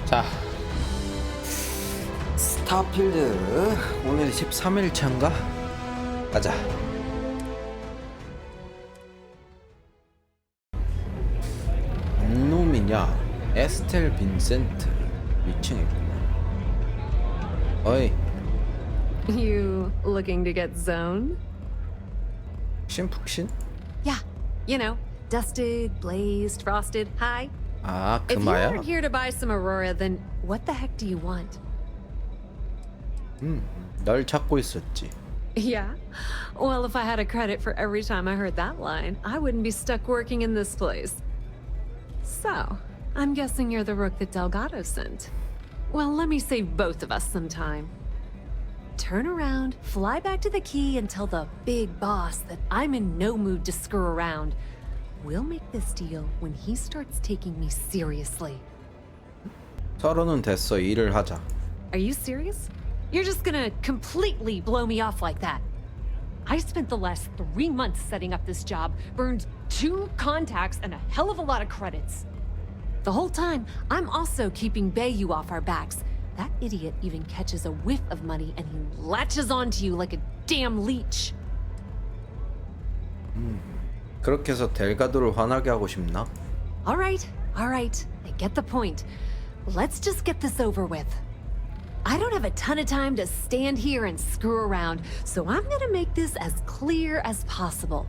자, 스타필드 오늘 13일차인가? 가자. 놈이냐? 에스텔 빈센트 위층에 있구나. 어이, You looking to get zoned? 푹신? Yeah, you know, dusted, blazed, frosted, high. 아, If you 금화야? aren't here to buy some Aurora, then what the heck do you want? 널 찾고 있었지. Yeah? Well, if I had a credit for every time I heard that line, I wouldn't be stuck working in this place. So, I'm guessing you're the rook that Delgado sent. Well, let me save both of us some time. Turn around, fly back to the key, and tell the big boss that I'm in no mood to screw around. We'll make this deal when he starts taking me seriously. 서로는 됐어. 일을 하자. Are you serious? You're just gonna completely blow me off like that? I spent the last 3 months setting up this job, burned 2 contacts and a hell of a lot of credits. The whole time, I'm also keeping Bayou off our backs. That idiot even catches a whiff of money and he latches onto you like a damn leech. 그렇게 해서 델가도를 화나게 하고 싶나? All right. I get the point. Let's just get this over with. I don't have a ton of time to stand here and screw around, so I'm gonna make this as clear as possible.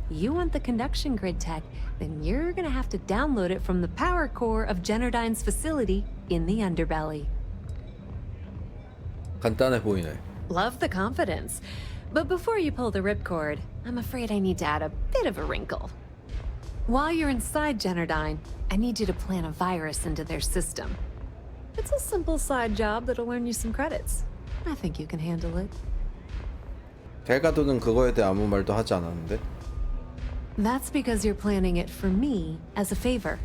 You want the conduction grid tech, then you're gonna have to download it from the power core of Generdyne's facility in the underbelly. 간단해 보이네. Love the confidence. But before you pull the ripcord, I'm afraid I need to add a bit of a wrinkle. While you're inside Generdyne, I need you to plant a virus into their system. It's a simple side job that'll earn you some credits. I think you can handle it. 델가도는 그거에 대해 아무 말도 하지 않았는데. That's because you're planning it for me as a favor.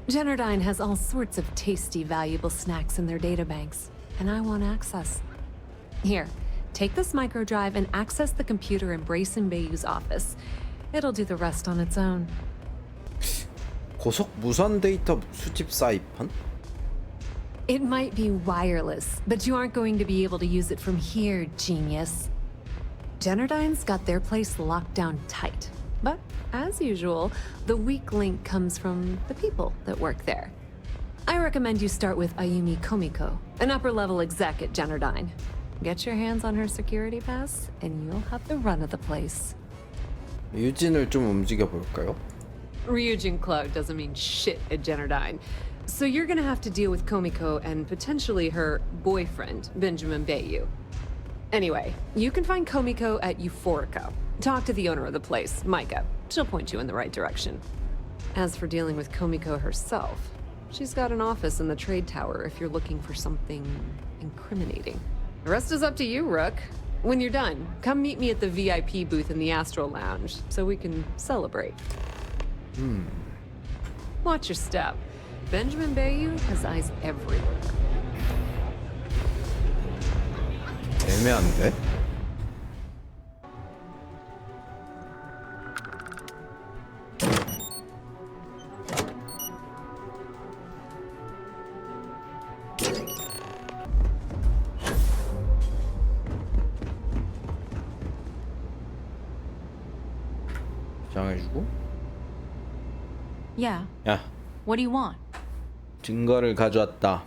Generdyne has all sorts of tasty, valuable snacks in their databanks, and I want access. Here, take this microdrive and access the computer in Brayson Bayou's office. It'll do the rest on its own. 고속 무선 데이터 수집 사이판? It might be wireless, but you aren't going to be able to use it from here, genius. Generdyne's got their place locked down tight. But, as usual, the weak link comes from the people that work there. I recommend you start with Ayumi Komiko, an upper-level exec at Generdyne. Get your hands on her security pass, and you'll have the run of the place. 유진을 좀 움직여 볼까요? Ryujin Cloud doesn't mean shit at Generdyne. So you're gonna have to deal with Komiko and potentially her boyfriend, Benjamin Bayou. Anyway, you can find Komiko at Euphorica. Talk to the owner of the place, Micah. She'll point you in the right direction. As for dealing with Komiko herself, she's got an office in the trade tower if you're looking for something incriminating. The rest is up to you, Rook. When you're done, come meet me at the VIP booth in the Astral Lounge so we can celebrate. Watch your step. Benjamin Bayou has eyes everywhere. 애매한데? 저장해주고. Yeah. 야, What do you want? 증거를 가져왔다.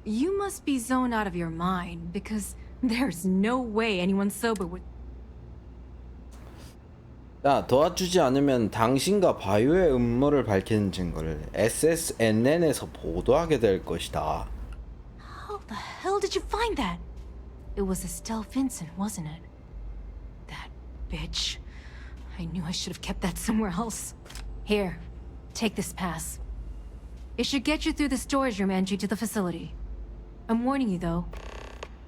You must be zoned out of your mind because there's no way anyone sober would. 야, 도와주지 않으면 당신과 바이오의 음모를 밝히는 증거를 SSNN에서 보도하게 될 것이다. How the hell did you find that? It was Estelle Vincent, wasn't it? That bitch. I knew I should have kept that somewhere else. Here, take this pass. It should get you through the storage room entry to the facility. I'm warning you though.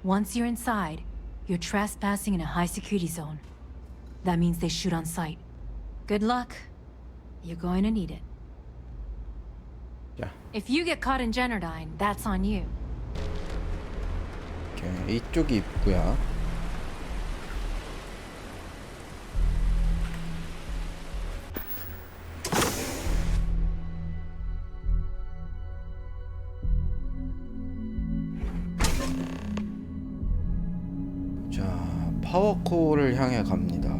Once you're inside, you're trespassing in a high security zone. That means they shoot on sight. Good luck. You're going to need it. 자, If you get caught in Generdyne, that's on you. 오케이. 이쪽이 입구야. 파워코어를 향해 갑니다.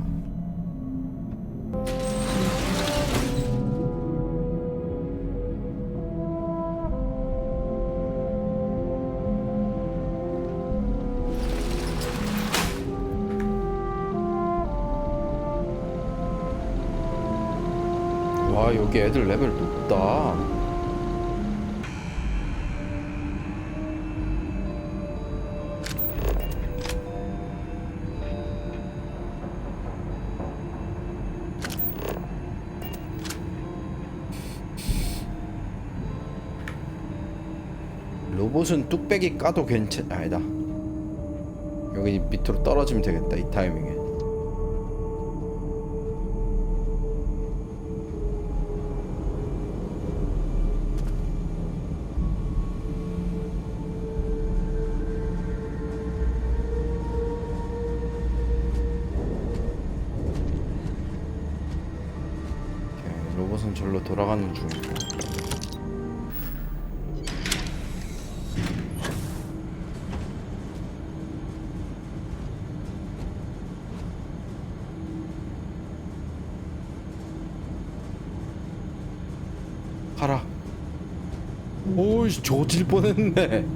와, 여기 애들 레벨 높다. 로봇은 뚝배기 까도 아니다. 여기 밑으로 떨어지면 되겠다, 이 타이밍에. 로봇은 절로 돌아가는 중이고. 가라. 오이씨, 조질 뻔했네.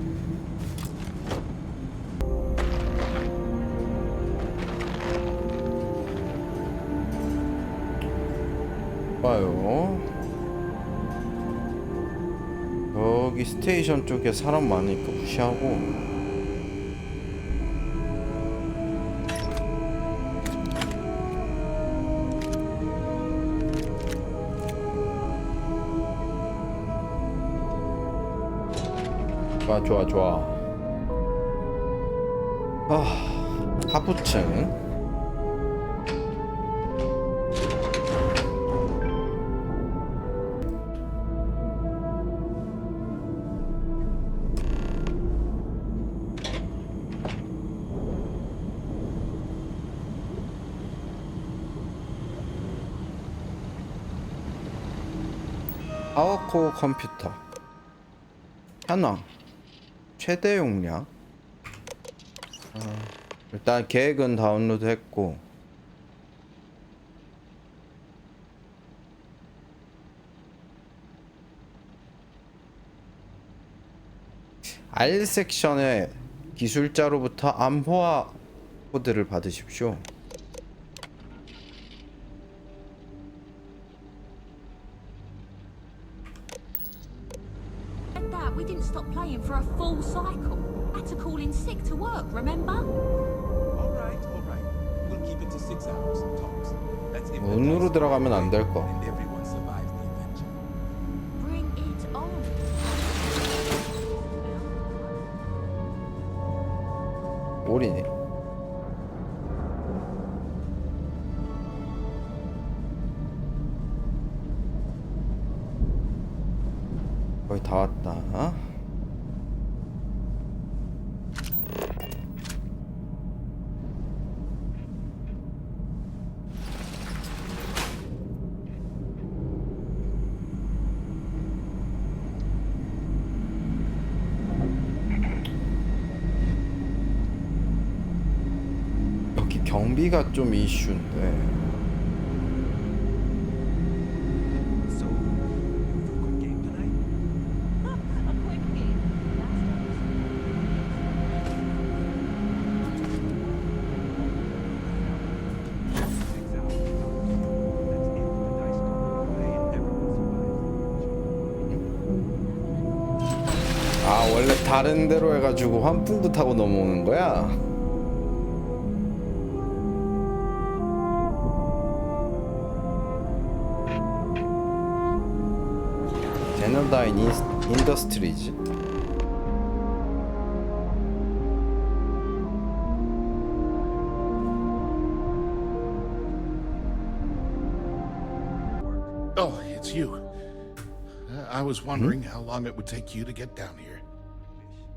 봐요. 여기 스테이션 쪽에 사람 많으니까 무시하고. 좋아 좋아. 하부층. 파워코어 컴퓨터 현황 최대 용량. 일단 계획은 다운로드 했고, R 섹션의 기술자로부터 암호화 코드를 받으십시오. We didn't stop playing for a full cycle. Had to call in sick to work, remember? All right. We'll keep it to 6 hours tops. That's if 문으로 들어가면 안 될 거. and everyone survives the adventure. Bring it on. 올이네. 거의 다 왔다. 여기 경비가 좀 이슈인데. So, you for a quick game tonight? A quick game. 아, 원래 다른 데로 해가지고 환풍구 타고 넘어오는 거야? 제너다인 인더스트리즈. Oh, it's you. I was wondering how long it would take you to get down here.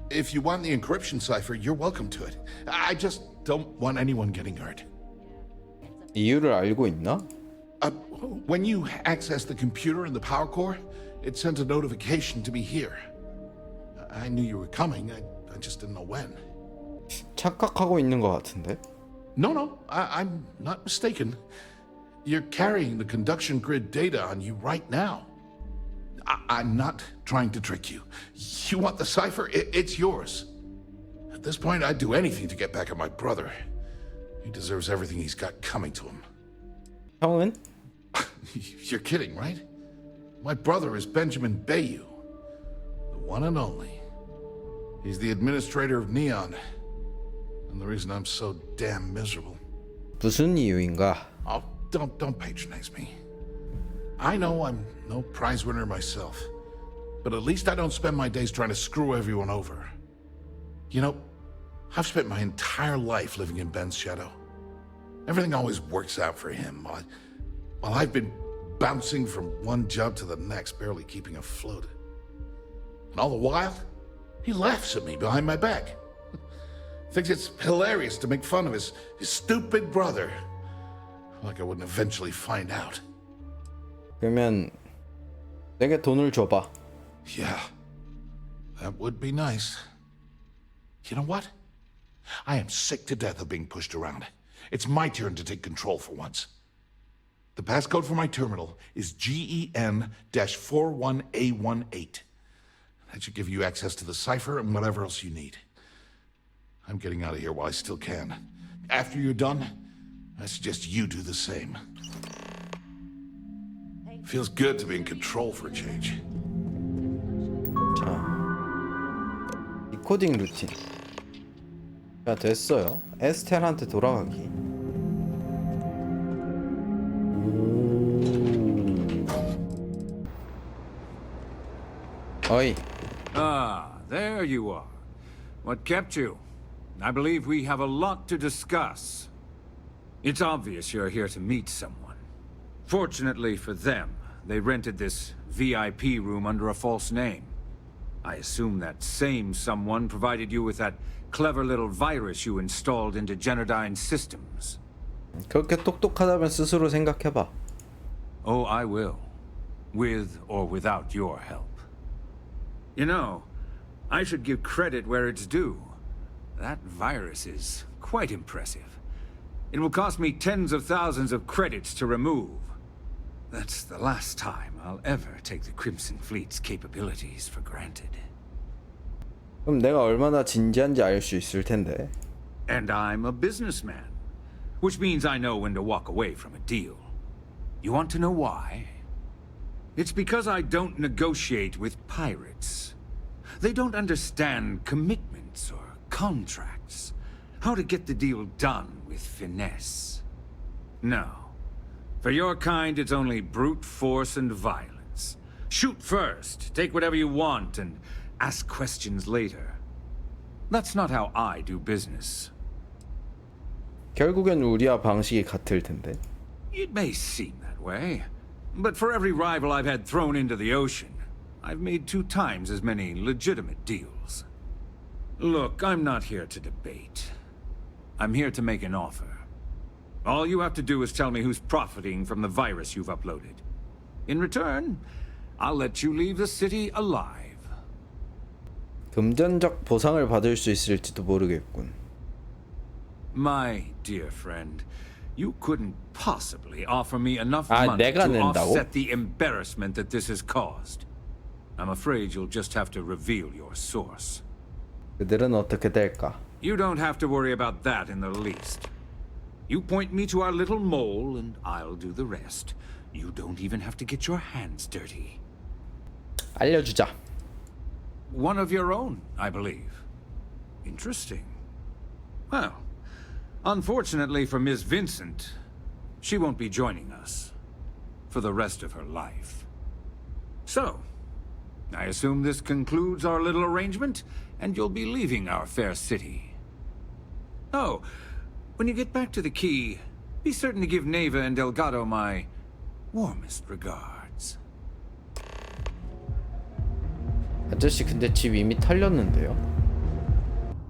If you want the encryption cipher, you're welcome to it. I just don't want anyone getting hurt. 이유를 알고 있나? When you access the computer in the power core, it sends a notification to me here. I knew you were coming. I just didn't know when. 착각하고 있는 것 같은데? No, I'm not mistaken. You're carrying the conduction grid data on you right now. I'm not trying to trick you. You want the cipher? It's yours. At this point, I'd do anything to get back at my brother. He deserves everything he's got coming to him. 형은? You're kidding, right? My brother is Benjamin Bayou, the one and only. He's the administrator of Neon, and the reason I'm so damn miserable. 무슨 이유인가? Oh, don't patronize me. I know I'm no prize winner myself, but at least I don't spend my days trying to screw everyone over. You know, I've spent my entire life living in Ben's shadow. Everything always works out for him, while I've been bouncing from one job to the next, barely keeping afloat. And all the while, he laughs at me behind my back. Thinks it's hilarious to make fun of his stupid brother. Like I wouldn't eventually find out. 그러면 내게 돈을 줘봐. Yeah, that would be nice. You know what? I am sick to death of being pushed around. It's my turn to take control for once. The passcode for my terminal is GEN-41A18. That should give you access to the cipher and whatever else you need. I'm getting out of here while I still can. After you're done, I suggest you do the same. Feels good to be in control for a change. 자, 디코딩 루틴. 자, 됐어요. 에스텔한테 돌아가기. 어이. Ah, there you are. What kept you? I believe we have a lot to discuss. It's obvious you're here to meet someone. Fortunately for them, they rented this VIP room under a false name. I assume that same someone provided you with that clever little virus you installed into Genodyne's systems. 그렇게 똑똑하다면 스스로 생각해봐. Oh, I will. With or without your help. You know, I should give credit where it's due. That virus is quite impressive. It will cost me tens of thousands of credits to remove. That's the last time I'll ever take the Crimson Fleet's capabilities for granted. 그럼 내가 얼마나 진지한지 알 수 있을 텐데. And I'm a businessman, which means I know when to walk away from a deal. You want to know why? It's because I don't negotiate with pirates. They don't understand commitments or contracts. How to get the deal done with finesse. No. For your kind, it's only brute force and violence. Shoot first, take whatever you want, and ask questions later. That's not how I do business. 결국엔 우리와 방식이 같을 텐데. It may seem that way, but for every rival I've had thrown into the ocean, I've made 2 times as many legitimate deals. Look, I'm not here to debate. I'm here to make an offer. All you have to do is tell me who's profiting from the virus you've uploaded. In return, I'll let you leave the city alive. 금전적 보상을 받을 수 있을지도 모르겠군. My dear friend, you couldn't possibly offer me enough 아, money 내가 to 낸다고? offset the embarrassment that this has caused. I'm afraid you'll just have to reveal your source. 그들은 어떻게 될까? You don't have to worry about that in the least. You point me to our little mole, and I'll do the rest. You don't even have to get your hands dirty. 알려주자. One of your own, I believe. Interesting. Well, unfortunately for Miss Vincent, she won't be joining us for the rest of her life. So, I assume this concludes our little arrangement, and you'll be leaving our fair city. Oh, when you get back to the key, be certain to give Neva and Delgado my warmest regards. 아저씨 근데 집 이미 털렸는데요.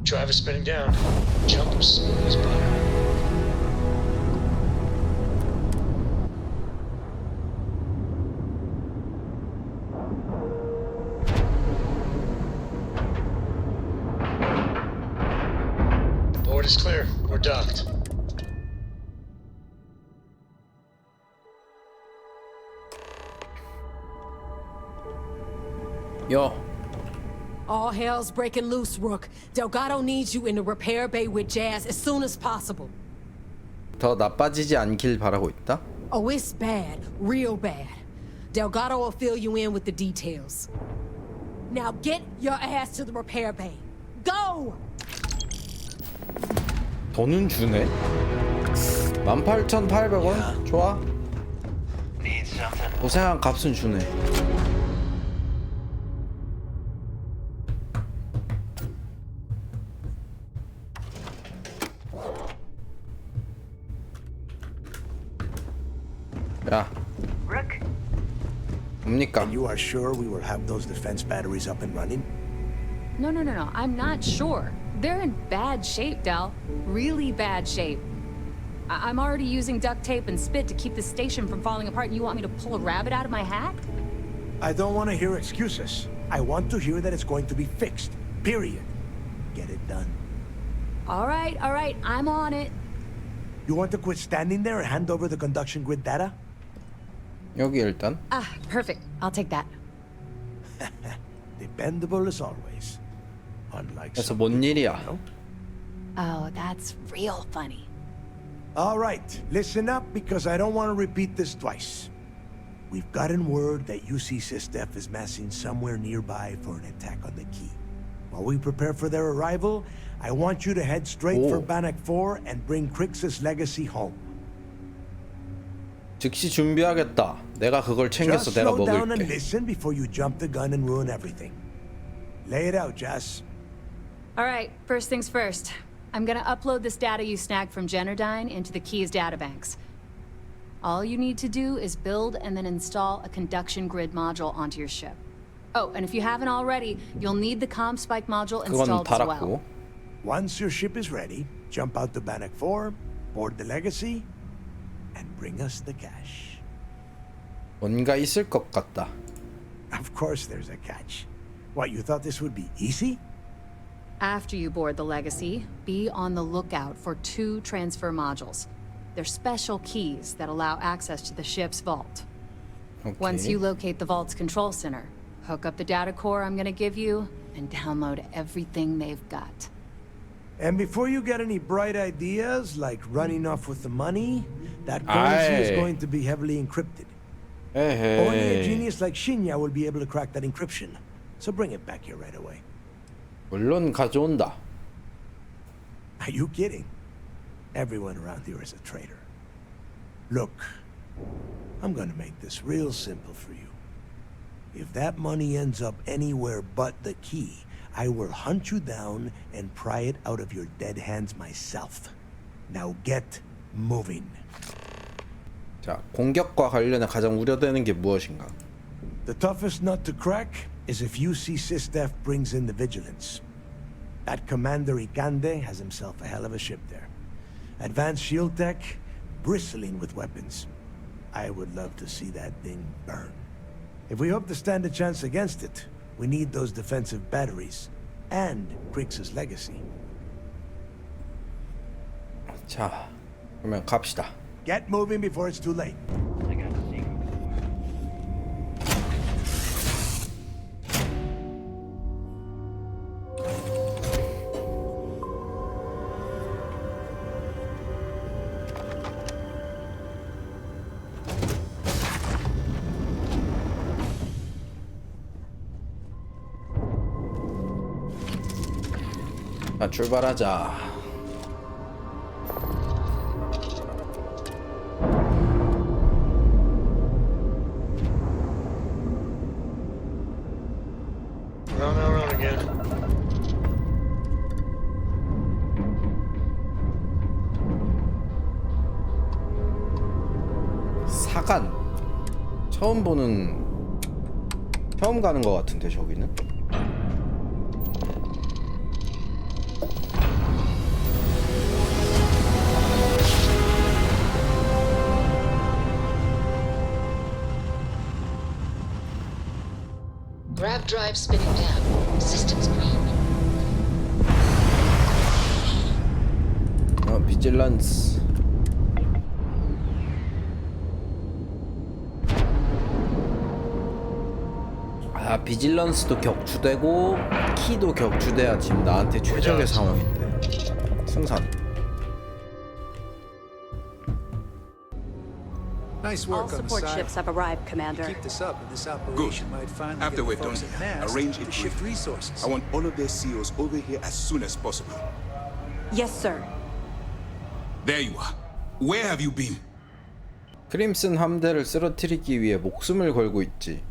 Driver spinning down. Jump smooth as butter. Board is clear. We're docked. 요. All hell's breaking loose, Rook. Delgado needs you in the repair bay with Jazz as soon as possible. 더 나빠지지 않길 바라고 있다. Oh, it's bad. Real bad. Delgado will fill you in with the details. Now get your ass to the repair bay. Go! 돈은 주네. 18,800원? 좋아. Need something? 고생한 값은 주네. 야, Rook? 뭡니까? You are sure we will have those defense batteries up and running? No, I'm not sure. They're in bad shape, Del. Really bad shape. I'm already using duct tape and spit to keep the station from falling apart, and you want me to pull a rabbit out of my hat? I don't want to hear excuses. I want to hear that it's going to be fixed. Period. Get it done. All right, I'm on it. You want to quit standing there and hand over the conduction grid data? 여기 일단. Ah, perfect. I'll take that. Dependable as always. Unlike 그래서 some 뭔 people, 일이야? you know? Oh, that's real funny. All right, listen up because I don't want to repeat this twice. We've gotten word that UC Systef is massing somewhere nearby for an attack on the key. While we prepare for their arrival, I want you to head straight for 오. Bannock 4 and bring Crixus Legacy home. 즉시 준비하겠다. 내가 그걸 챙겨서 Just 내가 slow down and 먹을게. listen before you jump the gun and ruin everything. Lay it out, Jess. All right, first things first. I'm gonna upload this data you snagged from Generdyne into the Keys databanks. All you need to do is build and then install a conduction grid module onto your ship. Oh, and if you haven't already, you'll need the comm spike module 그건 installed as 달았고. well. Once your ship is ready, jump out to Bannock 4, board the Legacy, and bring us the cash. 뭔가 있을 것 같다. Of course there's a catch. What, you thought this would be easy? After you board the Legacy, be on the lookout for 2 transfer modules. They're special keys that allow access to the ship's vault. 오케이. Once you locate the vault's control center, hook up the data core I'm gonna give you, and download everything they've got. And before you get any bright ideas, like running off with the money, that currency is Aye. going to be heavily encrypted. Only a 에헤이. genius like Shinya will be able to crack that encryption. So bring it back here right away. 물론 가져온다. Are you kidding? Everyone around here is a traitor. Look, I'm gonna make this real simple for you. If that money ends up anywhere but the key, I will hunt you down and pry it out of your dead hands myself. Now get moving. 자, 공격과 관련해 가장 우려되는 게 무엇인가? The toughest nut to crack is if UC Systef brings in the vigilance. That Commander Ikande has himself a hell of a ship there. Advanced shield tech, bristling with weapons. I would love to see that thing burn. If we hope to stand a chance against it, we need those defensive batteries and Crixus Legacy. 자, 그러면 갑시다. Get moving before it's too late. I got the secret. 자, 출발하자. Run again. 사간. 처음 가는 것 같은데 저기는. Grav drive spinning down. Systems green. 비질란스. 아, 비질런스도 격추되고 키도 격추돼야 지금 나한테 최적의 상황인데. 승산. Nice All work on the support side. ships have arrived, Commander. Keep this up, and this operation might finally After get we're the done folks here, at NAS arrange to it shift with- resources. I want all of their CEOs over here as soon as possible. Yes, sir. There you are. Where have you been? 크림슨 함대를 쓰러뜨리기 위해 목숨을 걸고 있지.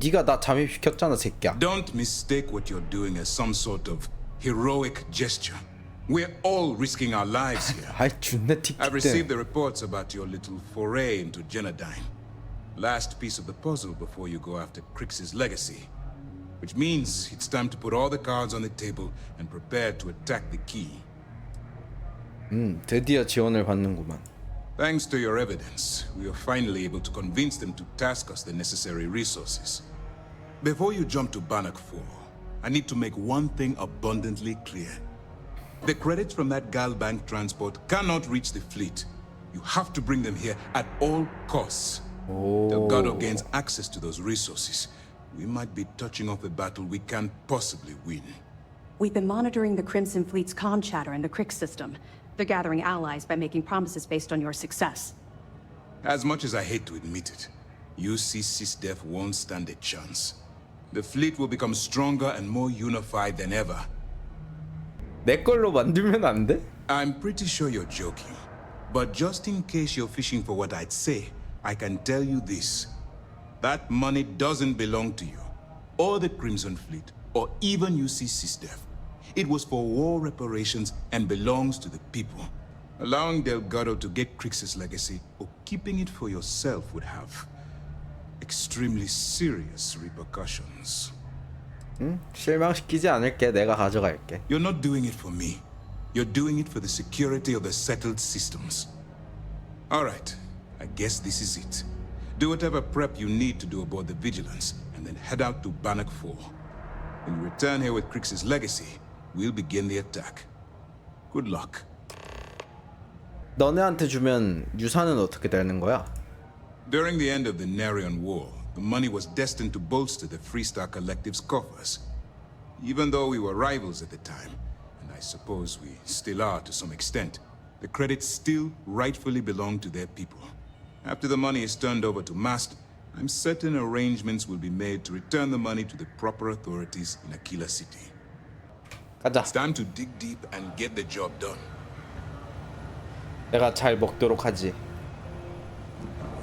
네가 나 잠입시켰잖아, 새끼야. Don't mistake what you're doing as some sort of heroic gesture. We're all risking our lives here. 아이, 존나 I've received 틱틱대. the reports about your little foray into Genodyne. Last piece of the puzzle before you go after Crix's legacy. Which means it's time to put all the cards on the table and prepare to attack the key. 드디어 지원을 받는구만. Thanks to your evidence, we are finally able to convince them to task us the necessary resources. Before you jump to Bannock 4, I need to make one thing abundantly clear. The credits from that Galbank transport cannot reach the fleet. You have to bring them here at all costs. Delgado gains access to those resources. We might be touching off a battle we can't possibly win. We've been monitoring the Crimson Fleet's comm chatter in the Crick system. They're gathering allies by making promises based on your success. As much as I hate to admit it, UC SysDef won't stand a chance. The fleet will become stronger and more unified than ever. 내 걸로 만들면 안 돼? I'm pretty sure you're joking. But just in case you're fishing for what I'd say, I can tell you this. That money doesn't belong to you, or the Crimson Fleet, or even UC SysDef. It was for war reparations and belongs to the people. Allowing Delgado to get Crix's legacy, or keeping it for yourself would have extremely serious repercussions. 실망시키지 않을게. 내가 가져갈게. You're not doing it for me. You're doing it for the security of the settled systems. All right, I guess this is it. Do whatever prep you need to do aboard the Vigilance, and then head out to Bannock 4. When you return here with Crix's legacy, we'll begin the attack. Good luck. 너네한테 주면 유산은 어떻게 되는 거야? During the end of the Narion War, the money was destined to bolster the Freestar Collective's coffers. Even though we were rivals at the time, and I suppose we still are to some extent, the credits still rightfully belong to their people. After the money is turned over to Mast, I'm certain arrangements will be made to return the money to the proper authorities in Aquila City. 가자. It's time to dig deep and get the job done. 내가 잘 먹도록 하지.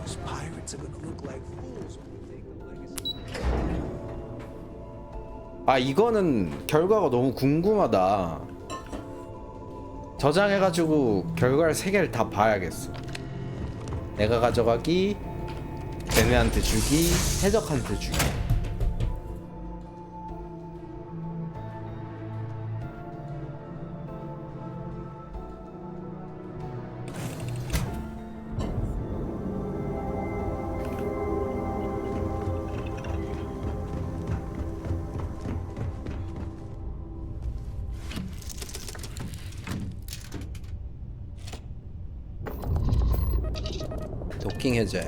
Those pirates are gonna look like fools when we take the legacy. 아, 이거는 결과가 너무 궁금하다. 저장해가지고 결과를 3개를 다 봐야겠어. 내가 가져가기, 걔네한테 주기, 해적한테 주기. 도킹 해제.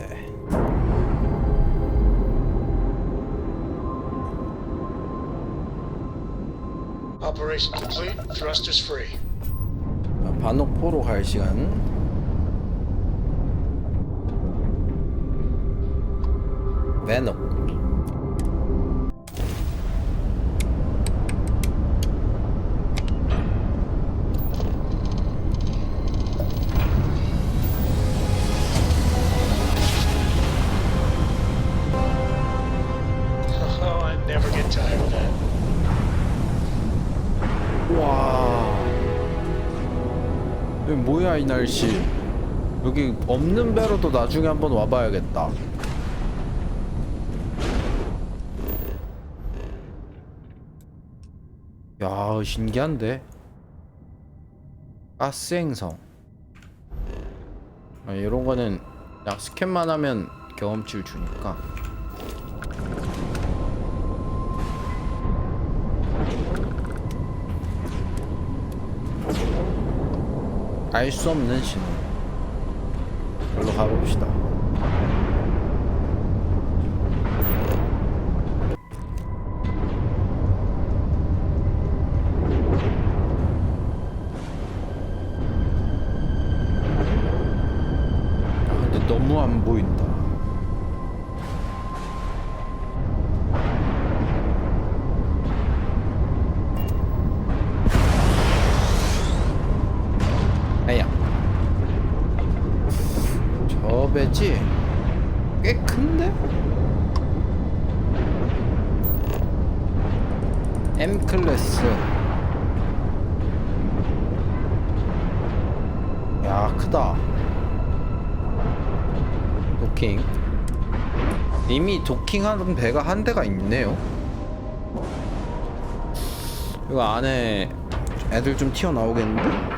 Operation complete. Thrusters free. 반옥포로 갈 시간. 베녹. Oh, I never get tired of that. 와. 여기 뭐야 이 날씨. 여기 없는 배로도 나중에 한번 와봐야겠다. 야, 신기한데. 가스 행성. 아, 이런 거는 약 스캔만 하면 경험치를 주니까. 알 수 없는 신호. 여기로 가봅시다. 크지? 꽤 큰데? M 클래스. 야, 크다. 도킹. 이미 도킹하는 배가 한 대가 있네요. 이거 안에 애들 좀 튀어나오겠는데?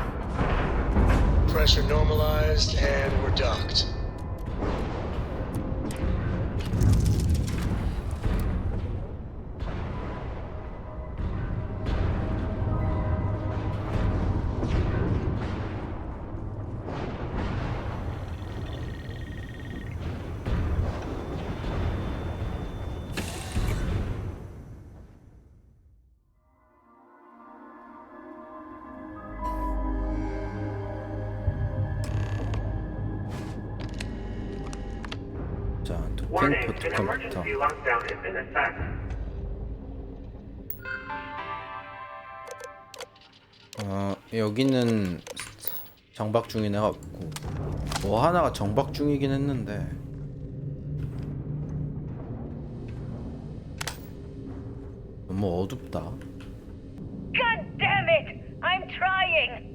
Pressure normalized and we're docked. 자, 도킹 포트컴부터. 여기는 정박 중인 애가 없고 뭐 하나가 정박 중이긴 했는데 너무 어둡다. God damn it! I'm trying.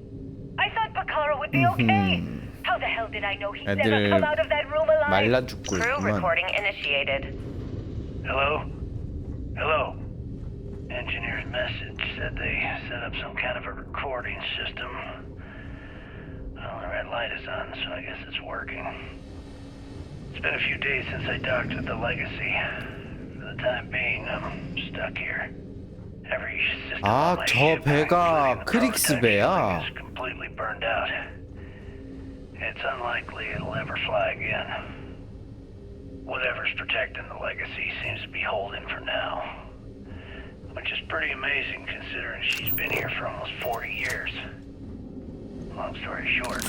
I thought Bakara would be okay. How the hell did I know he'd never 애들 come out of that room alive? 말라 죽고 Crew 있구만. recording initiated. Hello? Hello? Engineer's message said they set up some kind of a recording system. Well, the red light is on, so I guess it's working. It's been a few days since I docked with the Legacy. For the time being, I'm stuck here. Every system on my 저 ship, 배가 including the 크릭스 prototype 배야. is completely burned out. It's unlikely it'll ever fly again. Whatever's protecting the Legacy seems to be holding for now. Which is pretty amazing considering she's been here for almost 40 years. Long story short,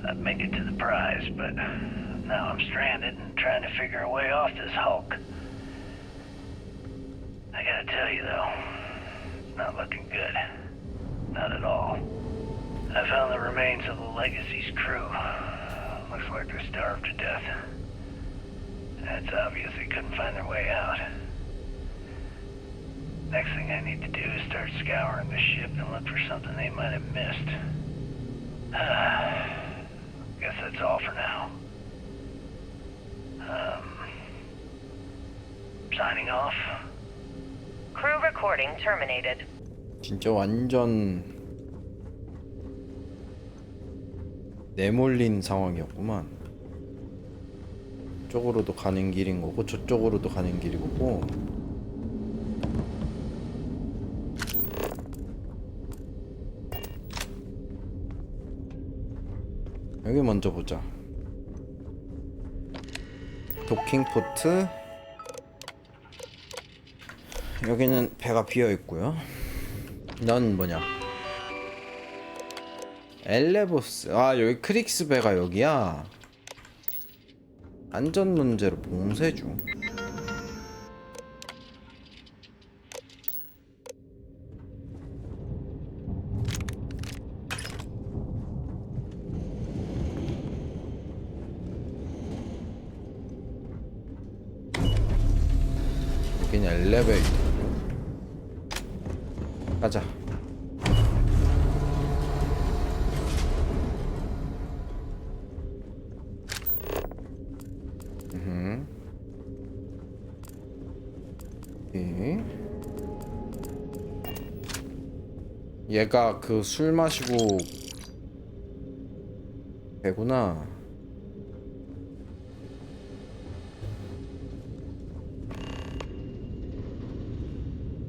I'd make it to the prize, but now I'm stranded and trying to figure a way off this hulk. I gotta tell you though, it's not looking good. Not at all. I found the remains of the Legacy's crew. Looks like they're starved to death. And it's obvious they couldn't find their way out. Next thing I need to do is start scouring the ship and look for something they might have missed. Guess that's all for now. Signing off. Crew recording terminated. 진짜 완전 내몰린 상황이었구만. 이쪽으로도 가는 길인 거고 저쪽으로도 가는 길인 거고. 여기 먼저 보자. 도킹 포트. 여기는 배가 비어 있고요. 넌 뭐냐? 엘레보스. 아, 여기 크릭스 배가 여기야. 안전 문제로 봉쇄 중. 여긴 엘리베이터. 가자. 얘가 그 술 마시고 배구나.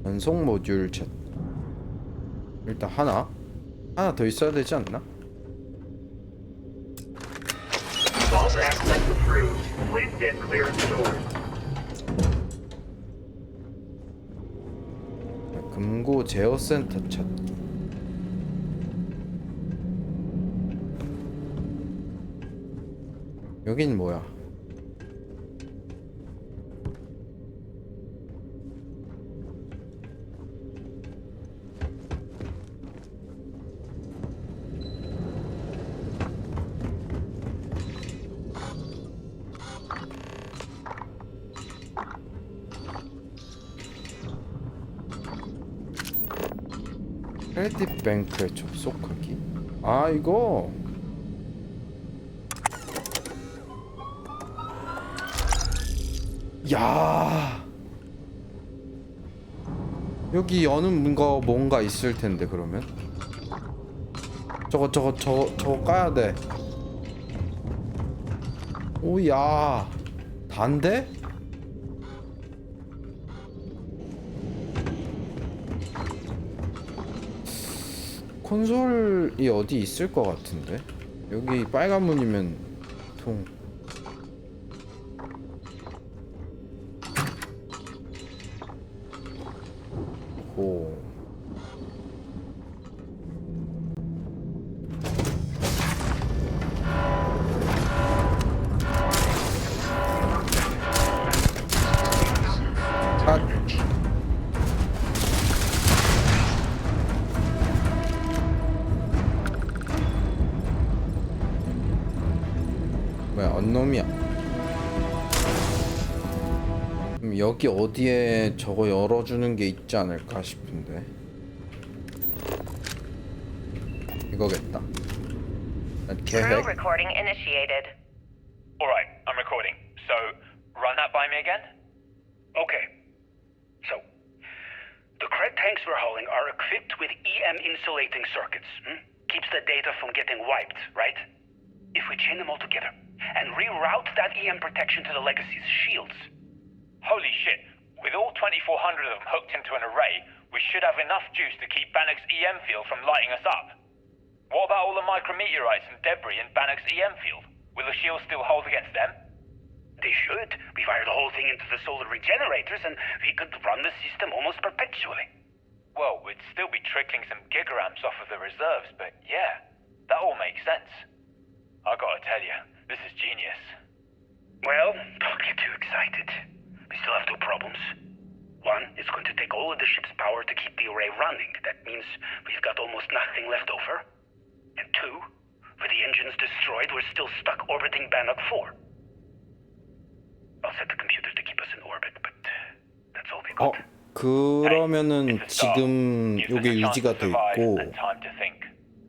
전송 모듈 챗. 일단 하나 더 있어야 되지 않나? 금고 제어 센터 찾기. 여긴 뭐야? 크레딧 뱅크에 접속하기? 아 이거 야 여기 여는 뭔가 있을 텐데 그러면 저거 까야 돼. 오야 단데? 콘솔이 어디 있을 것 같은데? 여기 빨간 문이면 통. 오. 뭐야 언놈이야. 여기 어디에 저거 열어주는 게 있지 않을까 싶은데 이거겠다. Crew recording initiated. Alright, I'm recording. So, run that by me again? Okay. So, the cred tanks we're hauling are equipped with EM insulating circuits. Keeps the data from getting wiped, right? If we chain them all together and reroute that EM protection to the Legacy's shields. Holy shit. With all 2,400 of them hooked into an array, we should have enough juice to keep Bannock's EM field from lighting us up. What about all the micrometeorites and debris in Bannock's EM field? Will the shields still hold against them? They should. We wire the whole thing into the solar regenerators and we could run the system almost perpetually. Well, we'd still be trickling some gigaramps off of the reserves, but yeah, that all makes sense. I gotta tell you, this is genius. Well, don't get too excited. We still have two problems. One, it's going to take all of the ship's power to keep the array running. That means we've got almost nothing left over. And two, with the engines destroyed, we're still stuck orbiting Bannock 4. I'll set the computers to keep us in orbit, but that's all we got. 그러면은 지금 요게 유지가 돼 있고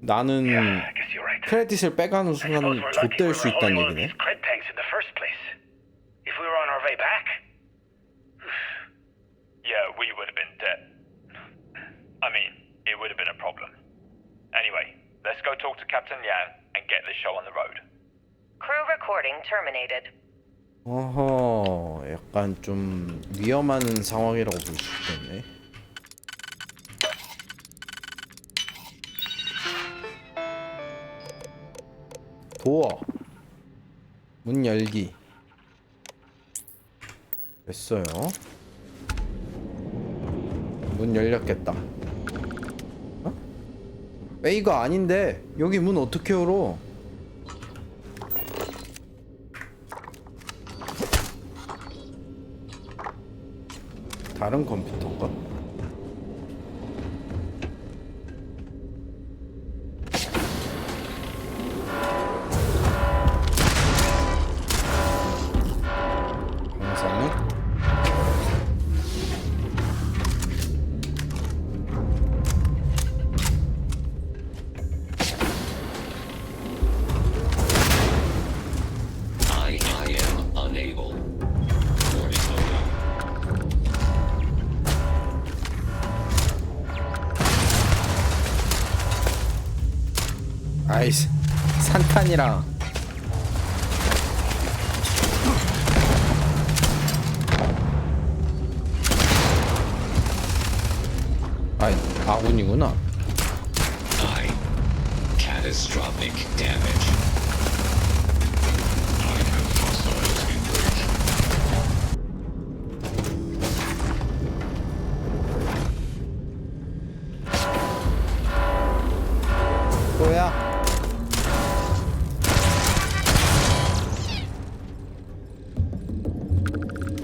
나는 크레딧을 빼가는 순간 좆될 수 있다는 얘기네. Yeah, we would have been dead. I mean, it would have been a problem. Anyway, let's go talk to Captain Yang and get this show on the road. Crew recording terminated. 어허, 약간 좀 위험한 상황이라고 볼 수 있겠네. 도어 문 열기 됐어요. 문 열렸겠다. 어? 이거 아닌데 여기 문 어떻게 열어? 다른 컴퓨터인가? 방사능? I am unable. 아이씨 산탄이랑 아이 아군이구나. Catastrophic damage. I have hostiles engaged. 뭐야?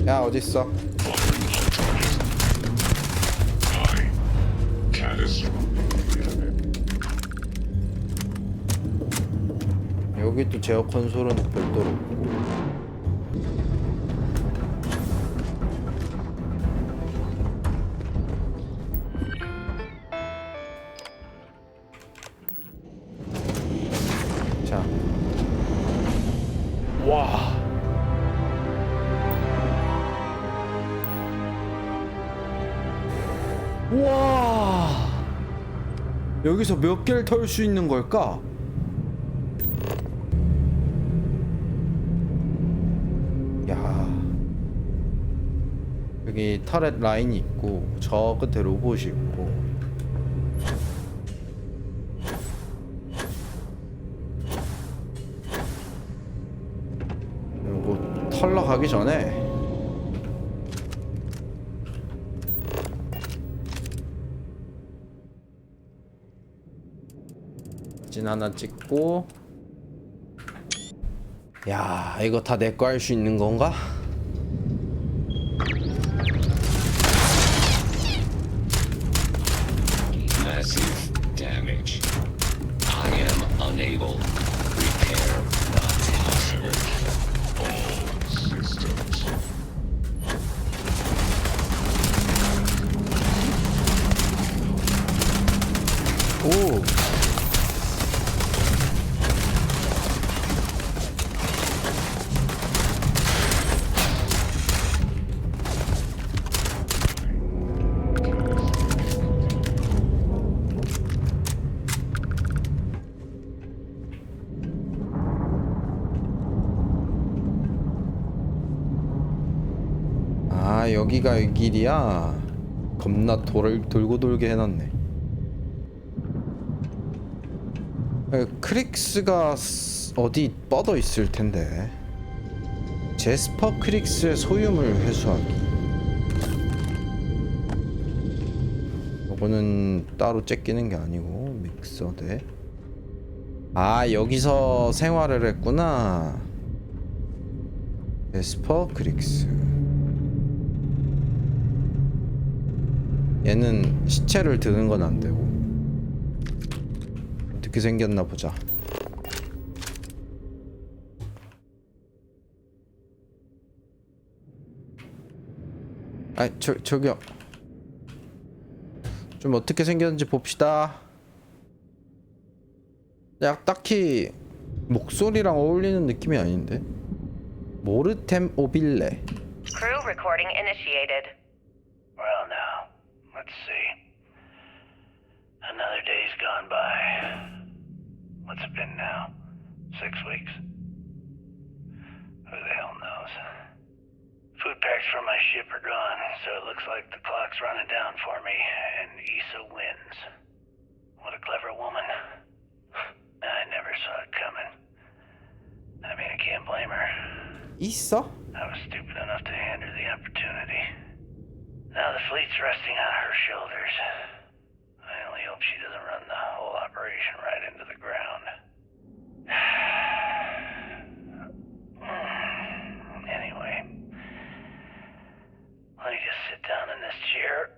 야 어딨어? 여기 또 제어 콘솔은 별도로 없고. 우와, 여기서 몇 개를 털 수 있는 걸까? 야, 여기 터렛 라인이 있고 저 끝에 로봇이 있고. 요거 털러 가기 전에 사진 하나 찍고. 야, 이거 다 내 거 할 수 있는 건가? Massive damage. I am unable. Repair not possible. All systems. 오. 아, 여기가 이 길이야. 겁나 돌을 돌고 돌게 해놨네. 크릭스가 어디 뻗어 있을 텐데. 제스퍼 크릭스의 소유물 회수하기. 이거는 따로 째끼는 게 아니고 믹서 대. 아, 여기서 생활을 했구나. 제스퍼 크릭스. 얘는 시체를 드는 건 안 되고. 어떻게 생겼나 보자. 아, 저기요. 좀 어떻게 생겼는지 봅시다. 딱히 목소리랑 어울리는 느낌이 아닌데. 모르템 오빌레. Crew recording initiated. Well, now, let's see. Another day's gone by. What's it been now? 6 weeks? Who the hell knows? Food packs from my ship are gone, so it looks like the clock's running down for me, and Issa wins. What a clever woman. I never saw it coming. I mean, I can't blame her. 있어? I was stupid enough to hand her the opportunity. Now the fleet's resting on her shoulders. I only hope she doesn't run the whole operation right into the ground. Anyway, let me just sit down in this chair.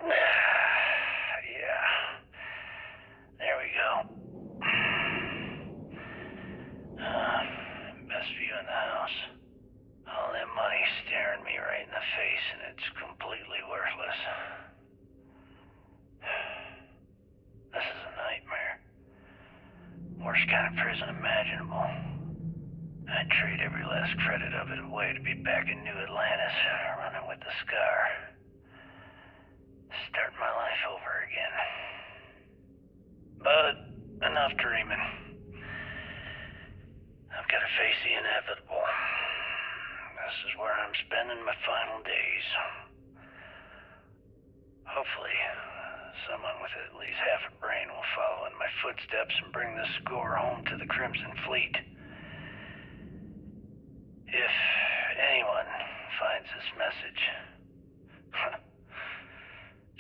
Yeah. There we go. Best view in the house. All that money staring me right in the face, and it's completely worthless. This is a nightmare. Worst kind of prison imaginable. I'd trade every last credit of it away to be back in New Atlantis, running with the Scar. Start my life over again. But enough dreaming. I've got to face the inevitable. This is where I'm spending my final days. Hopefully, someone with at least half a brain will follow in my footsteps and bring the score home to the Crimson Fleet. If anyone finds this message,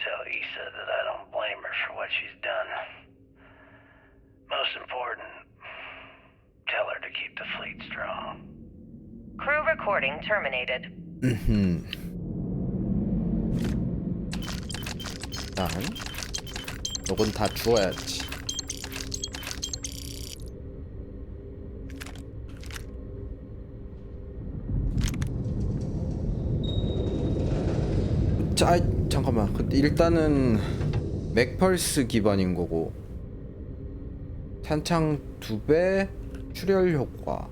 tell Issa that I don't blame her for what she's done. Most important, tell her to keep the fleet strong. Crew recording terminated. 일단 요건 다 주워야지. 자, 잠깐만. 일단은 맥펄스 기반인 거고, 탄창 2배, 출혈 효과.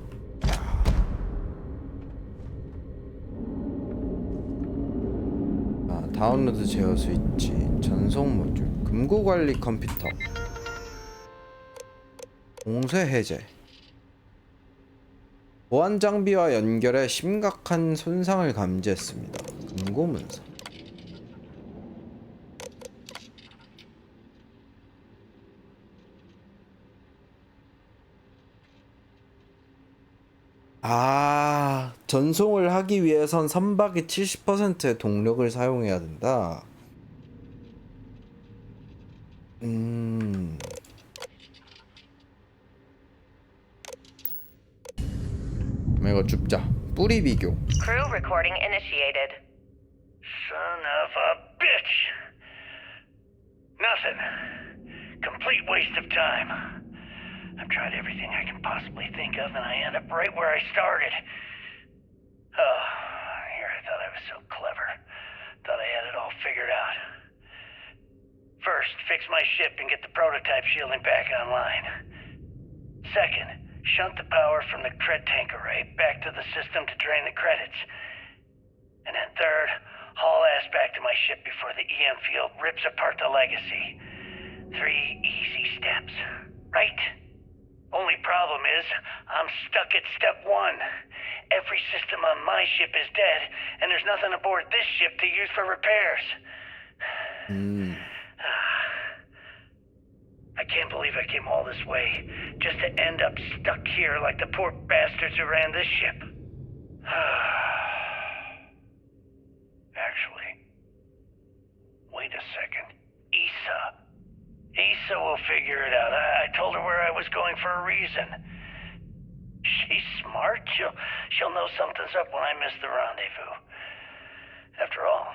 다운로드 제어 스위치, 전송 모듈, 금고 관리 컴퓨터, 공세 해제. 보안 장비와 연결해 심각한 손상을 감지했습니다. 금고 문서. 아, 전송을 하기 위해선 선박이 70%의 동력을 사용해야 된다. 이거 줍자. 뿌리 비교. Crew recording initiated. Son of a bitch! Nothing. Complete waste of time. I've tried everything I can possibly think of, and I end up right where I started. Oh, here I thought I was so clever. Thought I had it all figured out. First, fix my ship and get the prototype shielding back online. Second, shunt the power from the cred tank array back to the system to drain the credits. And then third, haul ass back to my ship before the EM field rips apart the legacy. 3 easy steps, right? Only problem is, I'm stuck at step 1. Every system on my ship is dead, and there's nothing aboard this ship to use for repairs. I can't believe I came all this way, just to end up stuck here like the poor bastards who ran this ship. Actually, wait a second. Issa will figure it out. I told her where I was going for a reason. She's smart. She'll know something's up when I miss the rendezvous. After all,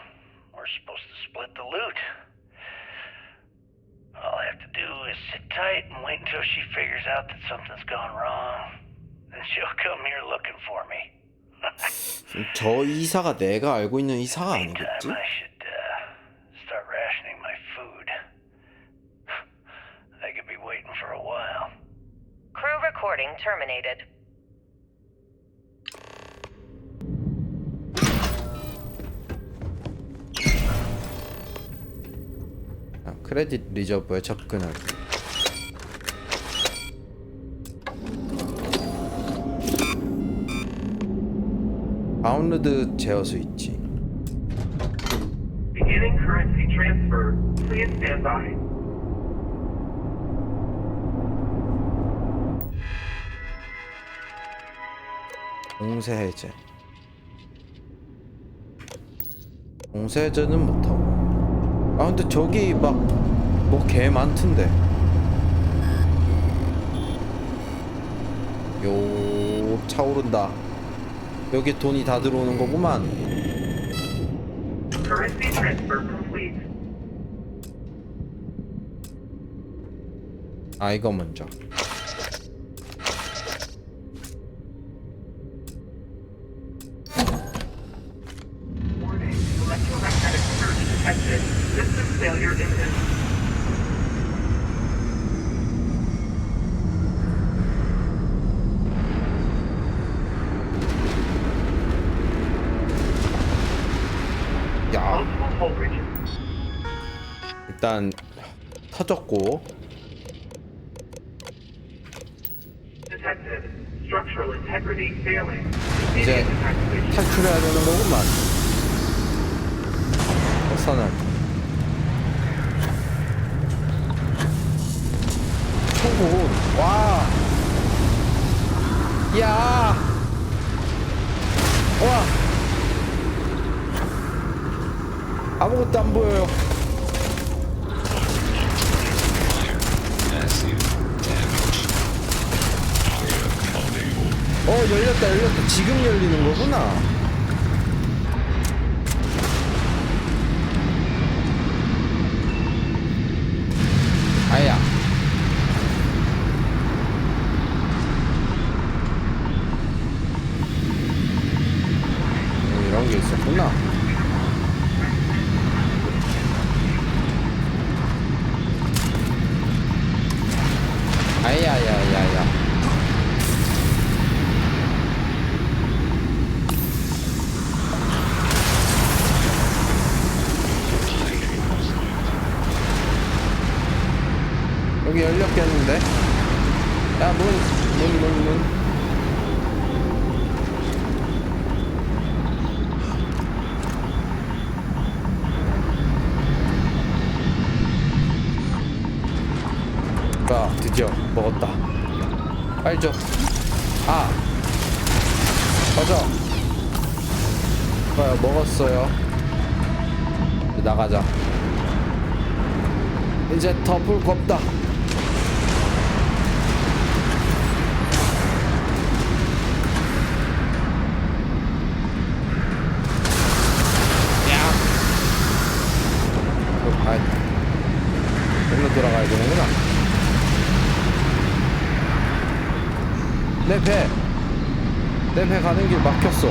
we're supposed to split the loot. All I have to do is sit tight and wait until she figures out that something's gone wrong. Then she'll come here looking for me. 저 이사가 내가 알고 있는 이사가 아니겠지? Meantime, I should start rationing my food. I could be waiting for a while. Crew recording terminated. 크레딧 리저브에 접근할게. 다운로드 제어 스위치. Beginning currency transfer. Please stand by. 공세 해제. 공세 해제는 못하고. 아 근데 저기 막 뭐 개 많던데. 요 차오른다. 여기 돈이 다 들어오는 거구만. Currency transfer complete. 아 이거 먼저. Warning, electromagnetic surge detected. System failure imminent. 야. 일단 터졌고. Detected. Structural integrity failing. 이제 탈출해야 되는 거구만. 선을. 초고. 와. 야. 와. 아무것도 안 보여요. 열렸다. 지금 열리는 거구나. 아야. 이런 게 있었구나. 아야야야야. 여기 열렸겠는데? 야, 문. 자, 드디어 먹었다. 빨리 줘. 아, 맞아. 좋아요, 먹었어요. 이제 나가자. 이제 덮을 거 없다. 야. 일로 돌아가야 되는구나. 내 배 가는 길 막혔어.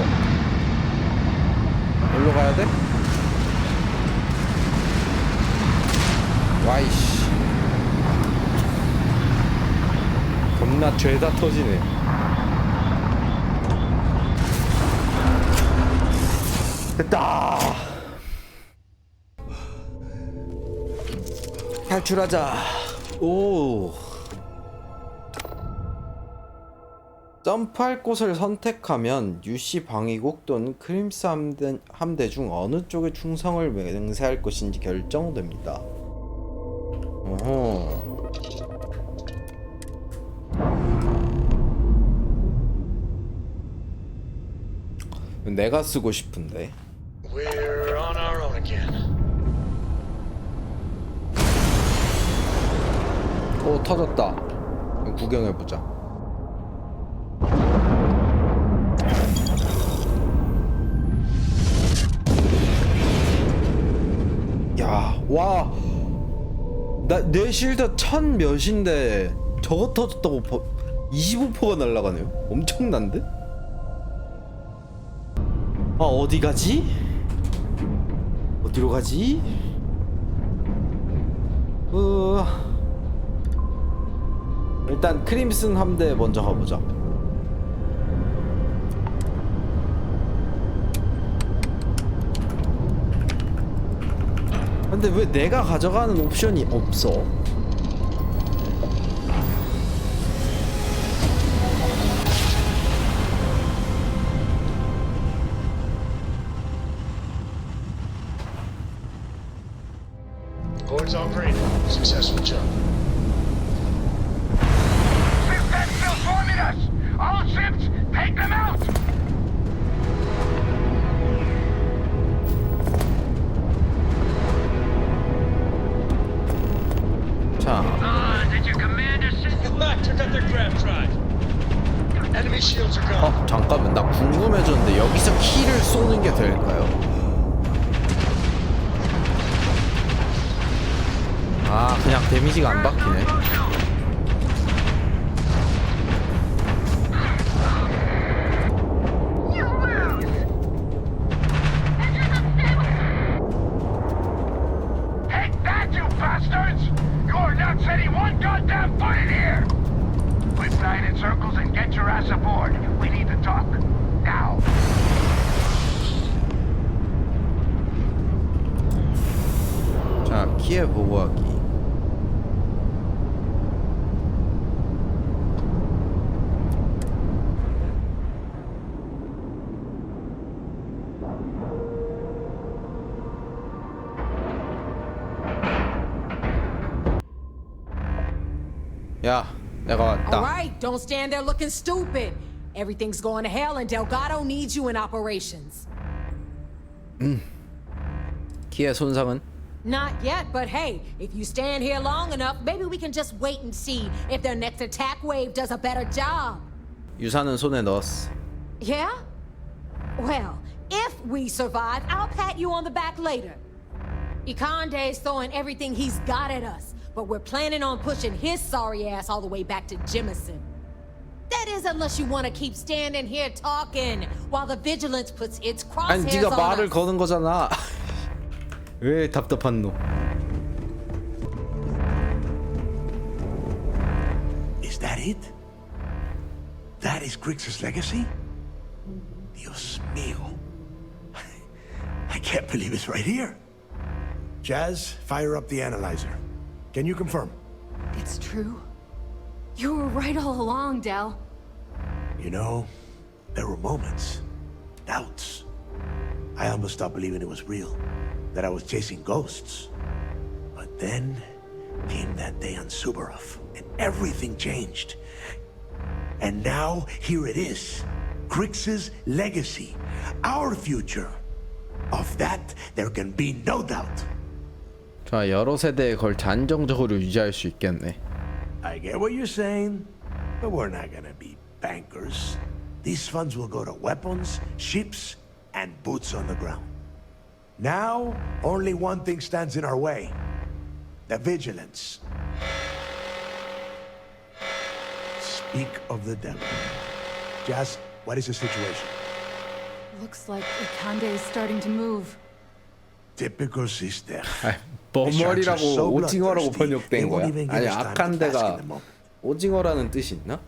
일로 가야 돼? 와이씨. 겁나 죄다 터지네. 됐다. 탈출하자. 오. 점프할 곳을 선택하면 UC 방위국 또는 크림스 함대 중 어느 쪽에 충성을 맹세할 것인지 결정됩니다. 어허. 내가 쓰고 싶은데. We're on our own again. 오, 터졌다. 구경해보자. 야, 와, 내 실드 1000 몇인데 저거 터졌다고 25%가 날아가네요. 엄청난데? 아, 어디 가지? 어디로 가지? 일단 크림슨 함대 먼저 가보자. 근데 왜 내가 가져가는 옵션이 없어? Boards all green. Successful jump. System's still swarming us! All ships, take them out! Did your commander send you back? Took out their grab drive. Enemy shields are gone. 잠깐만, 나 궁금해졌는데 여기서 키를 쏘는 게 될까요? 아, 그냥 데미지가 안 바뀌네. Take that, you bastards! You're not setting one goddamn foot in here! Quit flying in circles and get your ass aboard. We need to talk. Now. 자, 키에 보고하기. 야, 내가 왔다. Alright, don't stand there looking stupid. Everything's going to hell and Delgado needs you in operations. 키의 손상은? Not yet, but hey, if you stand here long enough, maybe we can just wait and see if their next attack wave does a better job. 유산은 손에 넣었어. Yeah? Well, if we survive, I'll pat you on the back later. Ikande's throwing everything he's got at us, but we're planning on pushing his sorry ass all the way back to Jemison. That is, unless you want to keep standing here talking while the vigilance puts its 아니, crosshairs 네가 on 말을 us. 거는 거잖아. 왜 답답한 놈? Is that it? That is Grix's legacy? Dios mío. I can't believe it's right here. Jazz, fire up the analyzer. Can you confirm? It's true. You were right all along, Del. You know, there were moments, doubts. I almost stopped believing it was real, that I was chasing ghosts. But then came that day on Subarov, and everything changed. And now, here it is. Crix's legacy. Our future. Of that, there can be no doubt. 자, 여러 세대에 걸쳐 안정적으로 유지할 수 있겠네. I get what you're saying, but we're not gonna be bankers. These funds will go to weapons, ships, and boots on the ground. Now, only one thing stands in our way. The vigilance. Speak of the devil. Jazz, what is the situation? Looks like Ikande is starting to move. Typical sister. 버머리라고 오징어라고 번역된 거야? 아니, 악한 데가 오징어라는 뜻이 있나?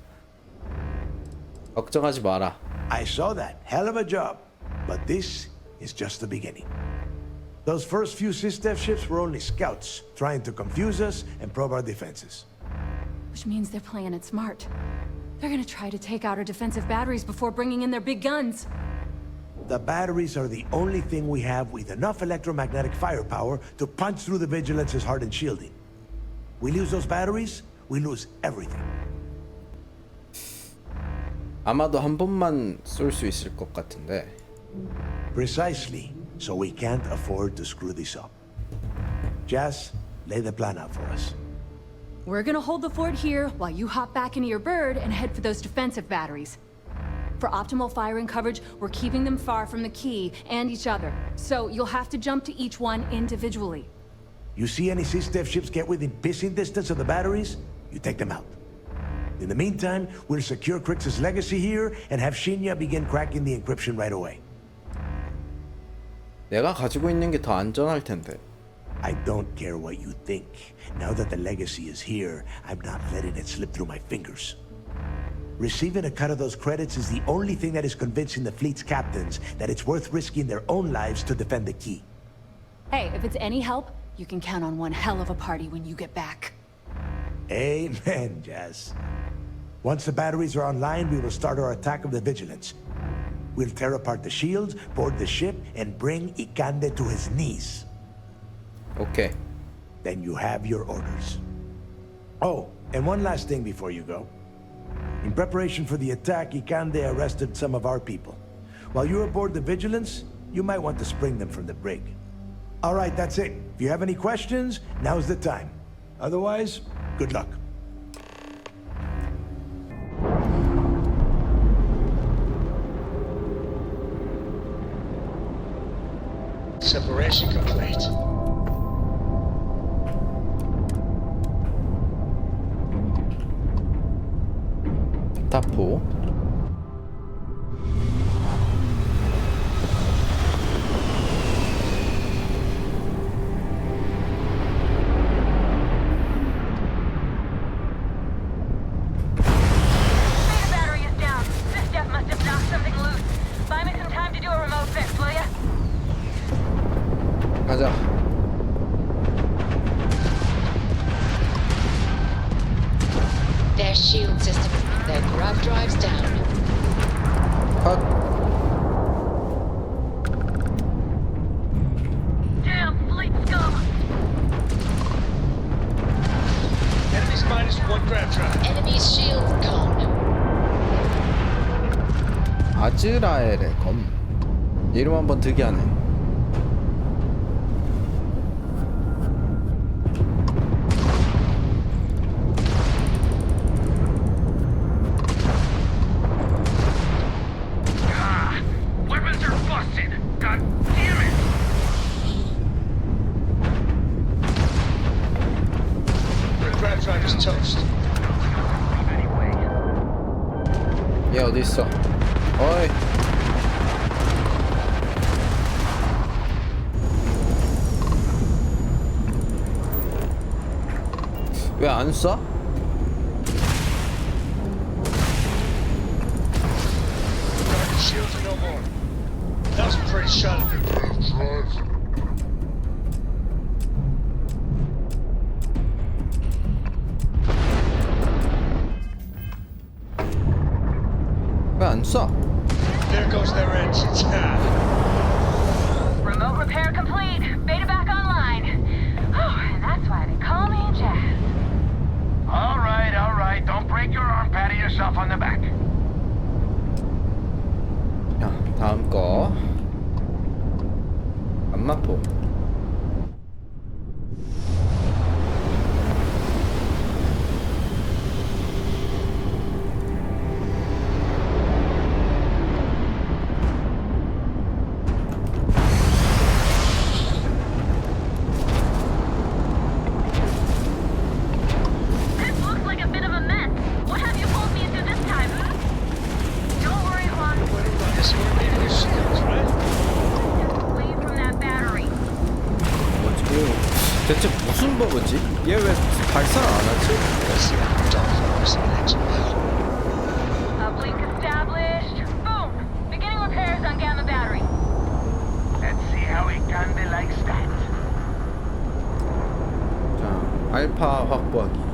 걱정하지 마라. I saw that. Hell of a job. But this is just the beginning. Those first few SysDef ships were only scouts, trying to confuse us and probe our defenses. Which means they're playing it smart. They're gonna try to take out our defensive batteries before bringing in their big guns. The batteries are the only thing we have with enough electromagnetic firepower to punch through the Vigilance's hardened shielding. We lose those batteries, we lose everything. 아마도 한 번만 쏠 수 있을 것 같은데. Precisely. So we can't afford to screw this up. Jazz, lay the plan out for us. We're gonna hold the fort here while you hop back into your bird and head for those defensive batteries. For optimal firing coverage, we're keeping them far from the key and each other. So you'll have to jump to each one individually. You see any SysDef ships get within pissing distance of the batteries, you take them out. In the meantime, we'll secure Crix's legacy here and have Shinya begin cracking the encryption right away. 내가 가지고 있는 게 더 안전할 텐데. I don't care what you think. Now that the legacy is here, I'm not letting it slip through my fingers. Receiving a cut of those credits is the only thing that is convincing the fleet's captains that it's worth risking their own lives to defend the key. Hey, if it's any help, you can count on one hell of a party when you get back. Amen, Jazz. Once the batteries are online, we will start our attack of the Vigilance. We'll tear apart the shields, board the ship, and bring Ikande to his knees. Okay. Then you have your orders. Oh, and one last thing before you go. In preparation for the attack, Ikande arrested some of our people. While you're aboard the Vigilance, you might want to spring them from the brig. All right, that's it. If you have any questions, now's the time. Otherwise, good luck. Separation complete. 타포. Battery is down. This Jeff must have knocked something loose. Buy me some time to do a remote fix, will ya? 가자. Their shield system, their grav drives down. 컷. Damn, fleet scum! Enemies -1 grav drive. Enemy's shield gone. 아즈라엘의 검. 이름 한번 특이하네. Weapons are busted! God damn it! The grav drive is toast. 얘 어디 있어? 어이. 왜 안 쏴? Shields are no more. That was a pretty shot at the grav drive. 쏴. There goes their engines. Remote repair complete. Beta back online. Oh, and that's why they call me Jazz. All right. Don't break your arm patting yourself on the back. 자, 다음 거. 안마포. This looks like a bit of a mess. What have you pulled me into this time? Don't worry, Juan. This is where maybe your shields, right? Away from that battery. 뭐지? 대체 무슨 버그지? 얘 왜 발사를 안 하지? Uplink established. Boom. Beginning repairs on Gamma battery. Let's see how Ikande likes that. 자, 알파 확보하기.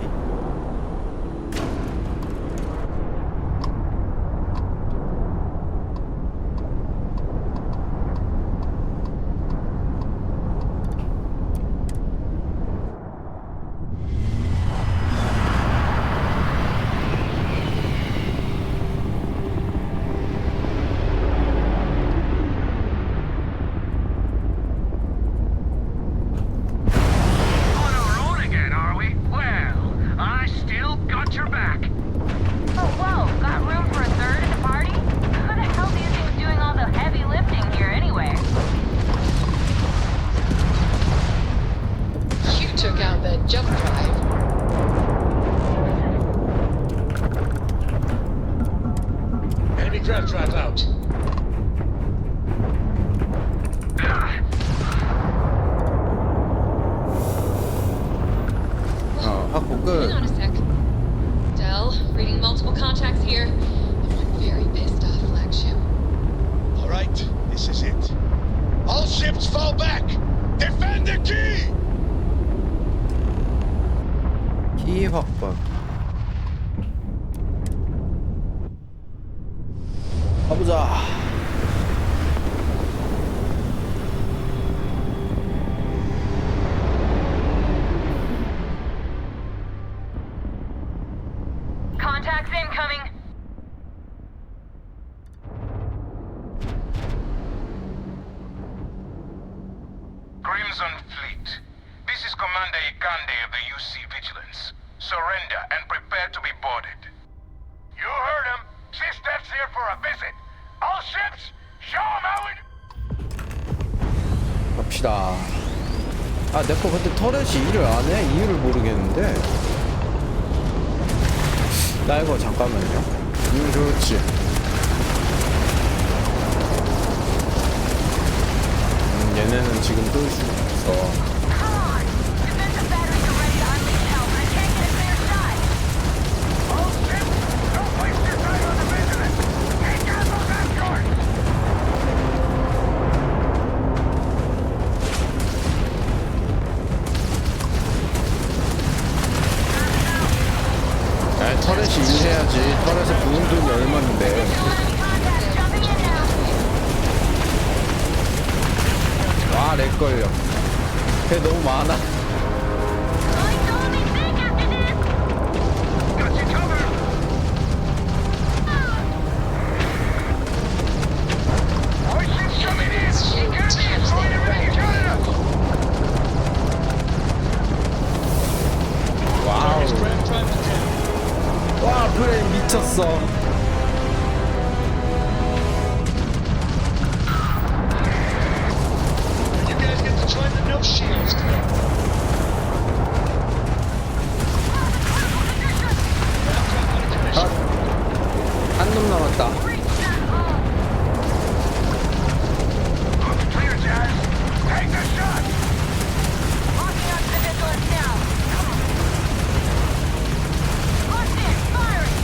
On our own again, are we? Well, I still got your back. Oh, whoa. Got room for a third at the party? Who the hell do you think's doing all the heavy lifting here anyway? You took out the jump drive. Enemy draft drive out. 확보 끝. Hang on a sec. Dell, reading multiple contacts here. I'm very pissed off, flagship. All right, this is it. All ships fall back. Defend the key. 키 확보하기. 가보자. Contacts incoming. Crimson Fleet. This is Commander Ikande of the UC Vigilance. Surrender and prepare to be boarded. You heard him. Sisters here for a visit. All ships, show them how it... 갑시다. 아, 내거 근데 터렛이 일을 안 해? 이유를 모르겠는데. 나 이거 잠깐만요. 그렇지. 얘네는 지금 뜰 수 있어. 야, 터렛이 일해야지. 터렛에 부은 돈이 얼마인데. 와, 렉 걸려. 배 너무 많아. 와우. 와, 브레인 미쳤어. You guys get to join the No Shields Club. 한 놈 남았다. Clear, Jazz. Take the shot. Locking onto the vigilance now. Locked in. Firing.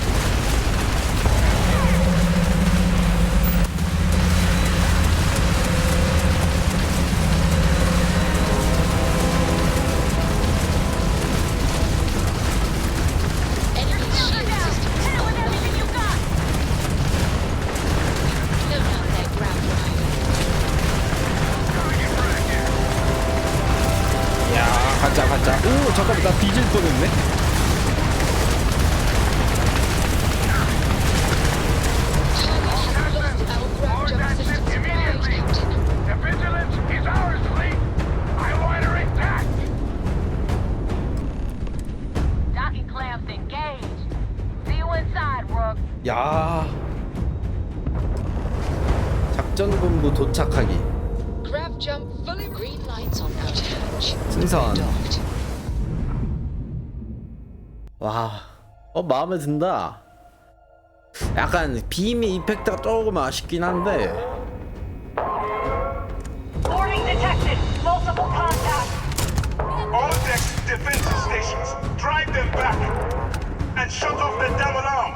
가자. 오 잠깐만 나 뒤질 뻔했네. The vigilance is ours, fleet. I want her intact. Docking clamps engaged. See you inside, Rook. 야. 작전본부 도착하기. Grab jump fully green lights on outer hatch. 승선. 와. 마음에 든다. 약간 비밀 이펙트가 조금 아쉽긴 한데. Warning detected. Multiple contacts. All decks, defensive stations, drive them back and shut off the damn alarm.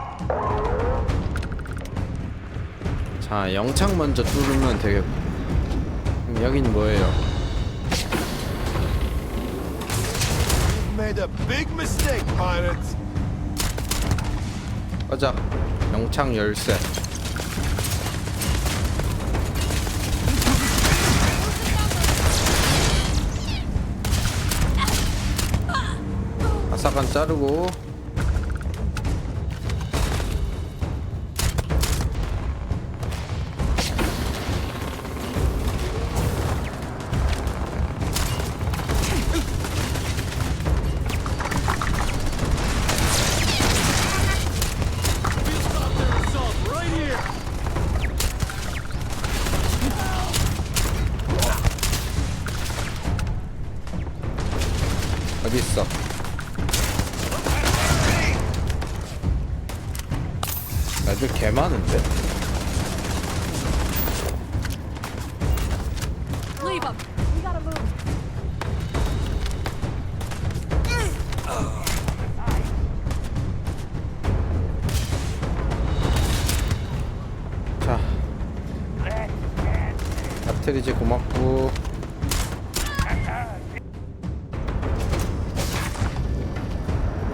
자, 영창 먼저 뚫으면 되겠고. 여긴 뭐예요? Made a big mistake, pirates. 가자. 영창 열쇠. 아사간 자르고. 어디 있어? 애들 개 많은데? Leave him. We gotta move. 자, 배터리지 고맙고.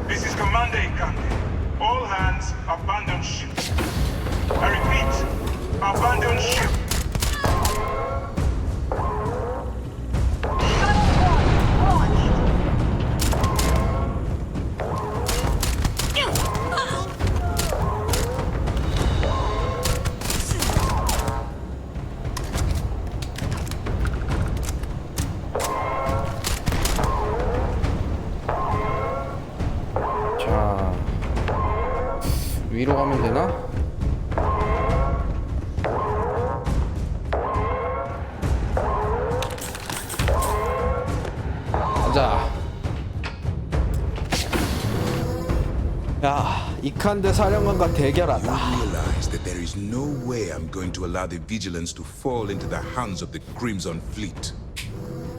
This is Commander Ikande. All hands, abandon ship. I repeat, abandon ship. 자, 위로 가면 되나? 가자. 야, 이칸데 사령관과 대결하다. You realize that there is no way I'm going to allow the vigilance to fall into the hands of the Crimson Fleet.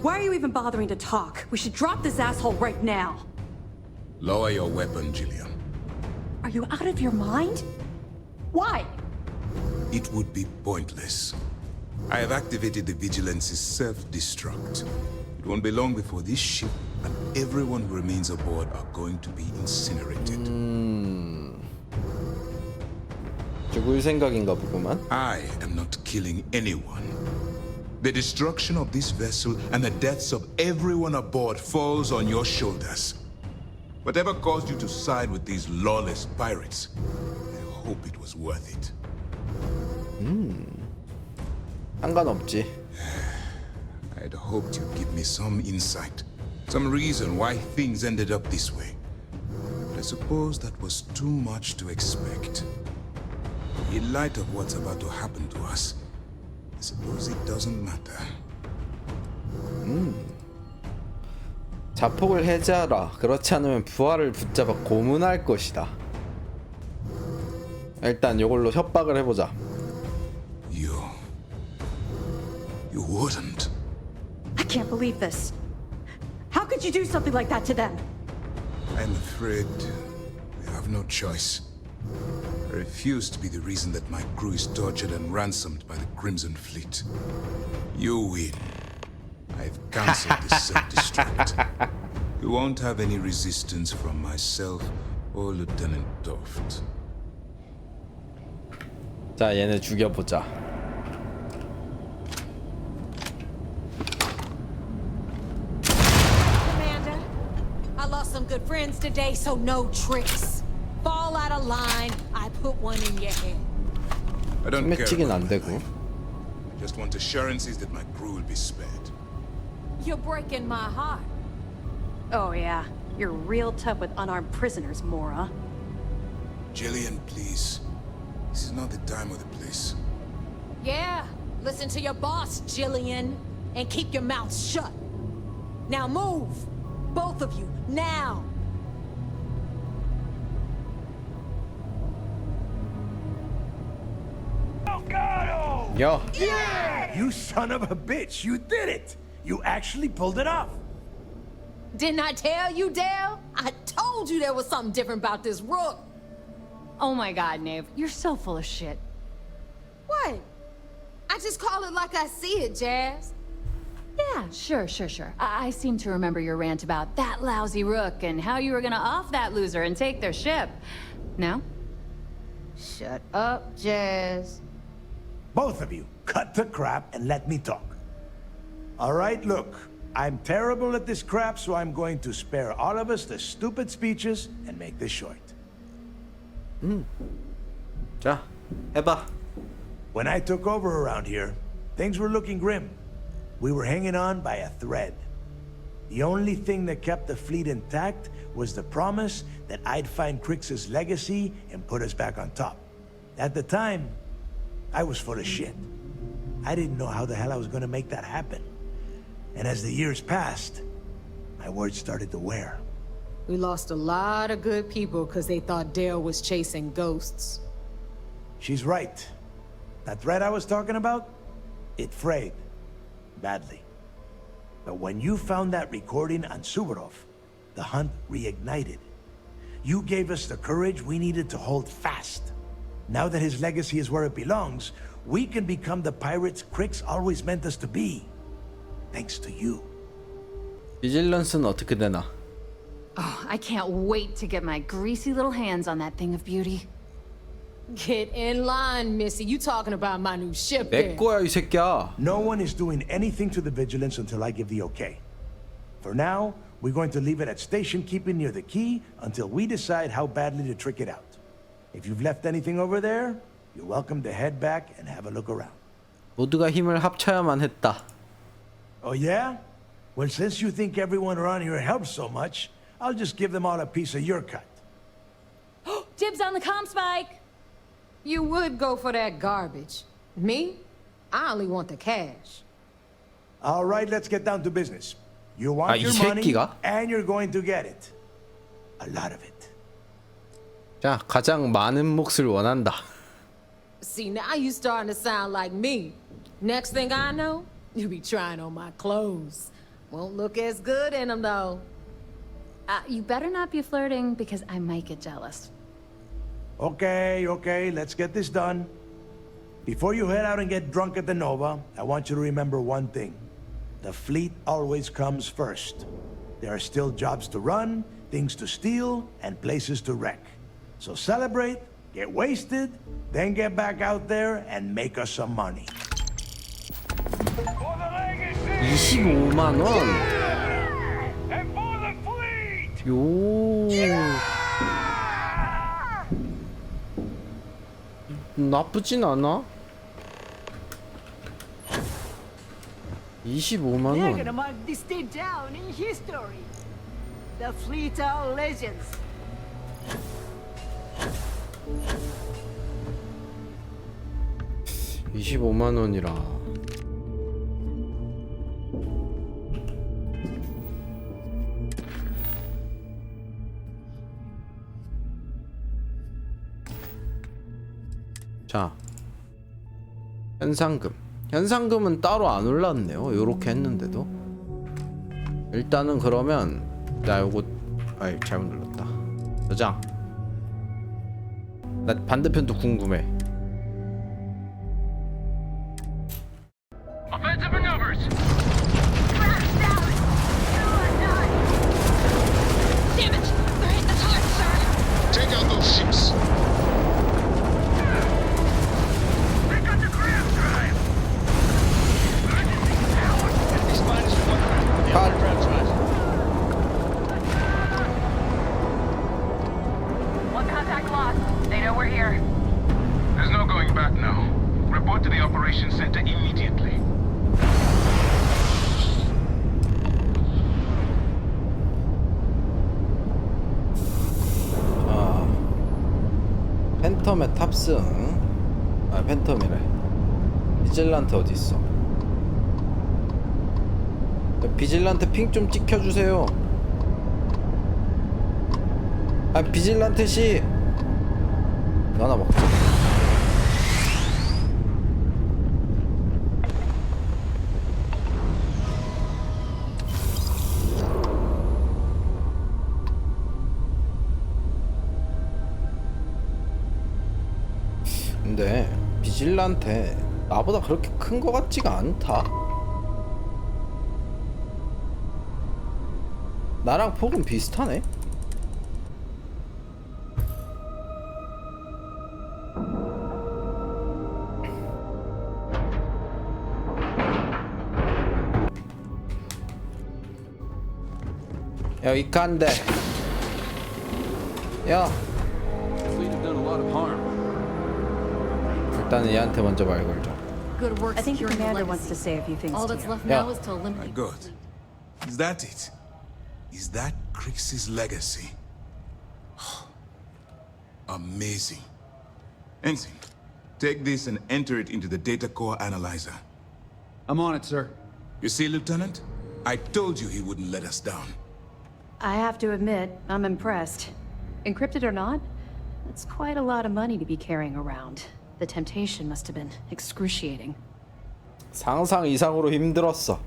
Why are you even bothering to talk? We should drop this asshole right now. Lower your weapon, Gillian. Are you out of your mind? Why? It would be pointless. I have activated the Vigilance's self-destruct. It won't be long before this ship and everyone who remains aboard are going to be incinerated. 죽을 생각인가 보구만. I am not killing anyone. The destruction of this vessel and the deaths of everyone aboard falls on your shoulders. Whatever caused you to side with these lawless pirates, I hope it was worth it. 상관없지. I'd hoped you'd give me some insight, some reason why things ended up this way. But I suppose that was too much to expect. In light of what's about to happen to us, I suppose it doesn't matter. 자폭을 해제하라. 그렇지 않으면 부하를 붙잡아 고문할 것이다. 일단 이걸로 협박을 해보자. You wouldn't. I can't believe this. How could you do something like that to them? I'm afraid we have no choice. I refuse to be the reason that my crew is tortured and ransomed by the Crimson Fleet. You win. I've cancelled the self-destruct. You won't have any resistance from myself or Lieutenant Toft. 자, 얘네 죽여보자. lost some good friends today, so no tricks. Fall out of line, I put one in your head. I don't care 맺히긴 about 안 my 되고. life. I just want assurances that my crew will be spared. You're breaking my heart. Oh yeah, you're real tough with unarmed prisoners, Mora. Jillian, please. This is not the time or the place. Yeah, listen to your boss, Jillian, and keep your mouth shut. Now move! Both of you, now! 야, You son of a bitch, you did it! You actually pulled it off! Didn't I tell you, Dale? I told you there was something different about this rook. Oh my god, Nave, you're so full of shit. What? I just call it like I see it, Jazz. Yeah, sure. I seem to remember your rant about that lousy rook and how you were gonna off that loser and take their ship. No? Shut up, Jazz. Both of you, cut the crap and let me talk. All right, look. I'm terrible at this crap, so I'm going to spare all of us the stupid speeches and make this short. 자, 해봐. When I took over around here, things were looking grim. We were hanging on by a thread. The only thing that kept the fleet intact was the promise that I'd find Crix's legacy and put us back on top. At the time, I was full of shit. I didn't know how the hell I was going to make that happen. And as the years passed, my words started to wear. We lost a lot of good people because they thought Dale was chasing ghosts. She's right. That thread I was talking about, it frayed. Badly. But when you found that recording on Suvorov, the hunt reignited. You gave us the courage we needed to hold fast. Now that his legacy is where it belongs, we can become the pirates Crix always meant us to be. Thanks to you. 비질런스는 어떻게 되나? Oh, I can't wait to get my greasy little hands on that thing of beauty. Get in line, Missy. You talking about my new ship 내 there. 거야, 이 새끼야. No one is doing anything to the Vigilance until I give the okay. For now, we're going to leave it at station keeping near the key until we decide how badly to trick it out. If you've left anything over there, you're welcome to head back and have a look around. 모두가 힘을 합쳐야만 했다. Oh yeah? Well, since you think everyone around here helps so much, I'll just give them all a piece of your cut. Dibs on the comm spike! You would go for that garbage. Me? I only want the cash. All right, let's get down to business. You want 이 your money, 새끼가? and you're going to get it. A lot of it. 자, 가장 많은 몫을 원한다. See, now you starting to sound like me. Next thing I know, you be trying on my clothes. Won't look as good in them, though. You better not be flirting, because I might get jealous. Okay, let's get this done. Before you head out and get drunk at the Nova, I want you to remember one thing. The fleet always comes first. There are still jobs to run, things to steal, and places to wreck. So celebrate, get wasted, then get back out there and make us some money. 25만 원. 요. 나쁘진 않아. 25만 They're 원. gonna mark this day down in history. The fleet are legends. $25만 원이라. 자, 현상금. 현상금은 따로 안 올랐네요. 요렇게 했는데도. 일단은 그러면 나 요거 아이 잘못 눌렀다. 저장. 나 반대편도 궁금해. Offensive maneuvers! Damn it! They're hitting us hard, sir! Take out those ships. They got the grab drive! Emergency power! Enemy's minus one. Yeah, grab drive. 팬텀에 탑승. 아, 팬텀이래. 비질란테 어딨어? 비질란테 핑 좀 찍혀주세요. 아, 비질란테 씨. 이거 하나 먹자. 근데 비질란테 나보다 그렇게 큰 거 같지가 않다. 나랑 폭은 비슷하네. 야, 이 깐데. 야. 일단은 얘한테 먼저 말 걸자. Good work. I think your commander wants to say a few things. All to that's you. left Yeah. now is to eliminate. Good. Is that it? Is that Crix's legacy? Amazing. Ensign, take this and enter it into the data core analyzer. I'm on it, sir. You see, Lieutenant? I told you he wouldn't let us down. I have to admit, I'm impressed. Encrypted or not, it's quite a lot of money to be carrying around. The temptation must have been excruciating. 상상 이상으로 힘들었어.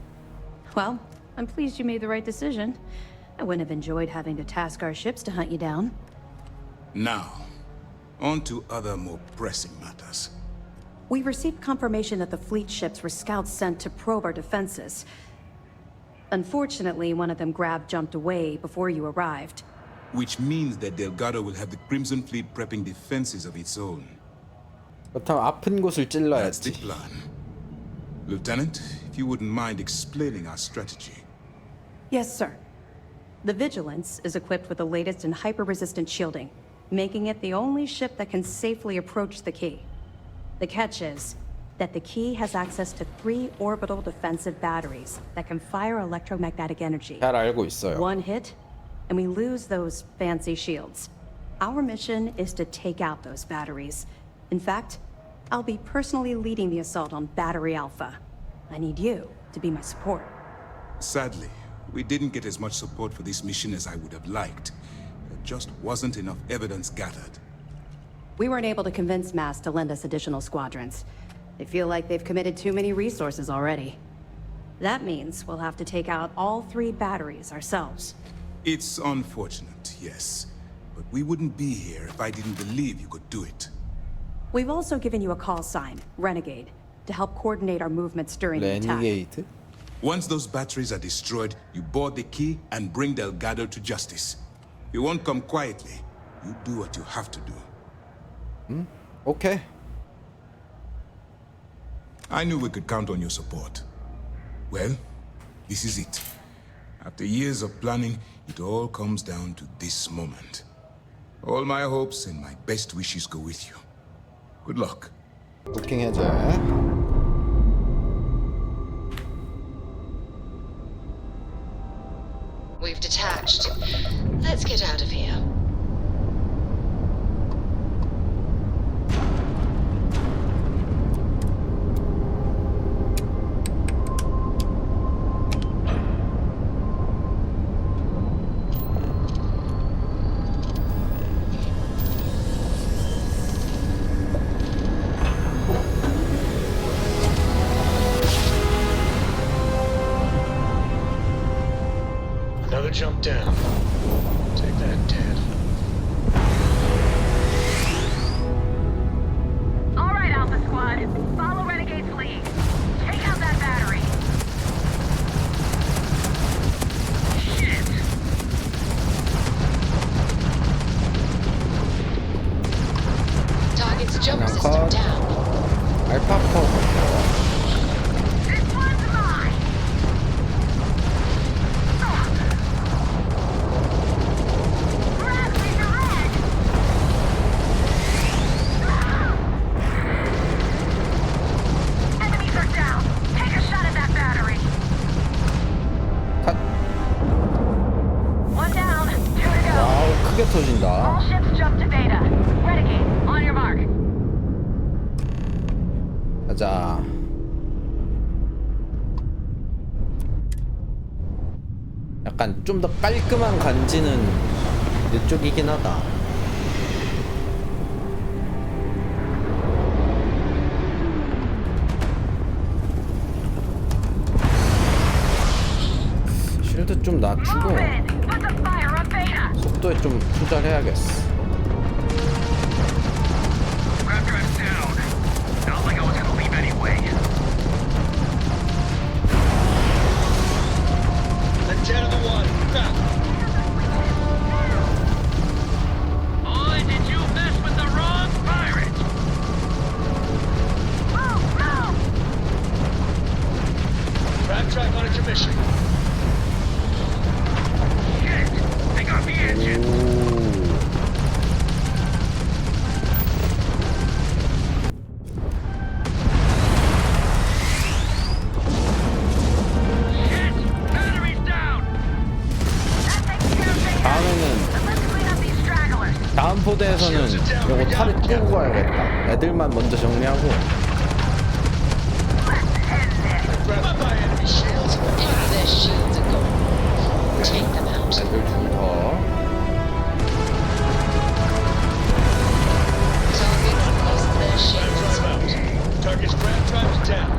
Well, I'm pleased you made the right decision. I wouldn't have enjoyed having to task our ships to hunt you down. Now, on to other more pressing matters. We received confirmation that the fleet ships were scouts sent to probe our defenses. Unfortunately, one of them jumped away before you arrived. Which means that Delgado will have the Crimson Fleet prepping defenses of its own. 그렇다면 아픈 곳을 That's the 찔러야지. plan. Lieutenant, if you wouldn't mind explaining our strategy. Yes, sir. The Vigilance is equipped with the latest in hyper-resistant shielding, making it the only ship that can safely approach the key. The catch is that the key has access to 3 orbital defensive batteries that can fire electromagnetic energy. 잘 알고 있어요. One hit, and we lose those fancy shields. Our mission is to take out those batteries. In fact, I'll be personally leading the assault on Battery Alpha. I need you to be my support. Sadly, we didn't get as much support for this mission as I would have liked. There just wasn't enough evidence gathered. We weren't able to convince MAS to lend us additional squadrons. They feel like they've committed too many resources already. That means we'll have to take out all 3 batteries ourselves. It's unfortunate, yes. But we wouldn't be here if I didn't believe you could do it. We've also given you a call sign, Renegade, to help coordinate our movements during the attack. 레니게이트? Once those batteries are destroyed, you board the key and bring Delgado to justice. You won't come quietly. You do what you have to do. 오케이. I knew we could count on your support. Well, this is it. After years of planning, it all comes down to this moment. All my hopes and my best wishes go with you. Good luck. 부킹 해제. We've detached. Let's get out of here. Another jump down. Take that, Dad. All right, Alpha Squad. Follow Renegade's lead. Take out that battery. Shit! Target's jump system down. 알파 컷. This one's mine! Grab me your head! Enemies are down. Take a shot at that battery. 컷. One down. 2 to go. 와우, 크게 터진다. All ships jump to Beta. Renegade, on On your mark. 가자. 약간 좀 더 깔끔한 간지는 이쪽이긴 하다. 쉴드 좀 낮추고 속도에 좀 투자를 해야겠어. Track on its mission. Shit! They got the engine! Shit! Battery's down! 다음 포대에서는 요거 탈을 끄고 가야겠다. 애들만 먼저 정리하고. Their shields are gone. Take them out. 애들 둘 더. Target lost their shields. Target's grab time's down.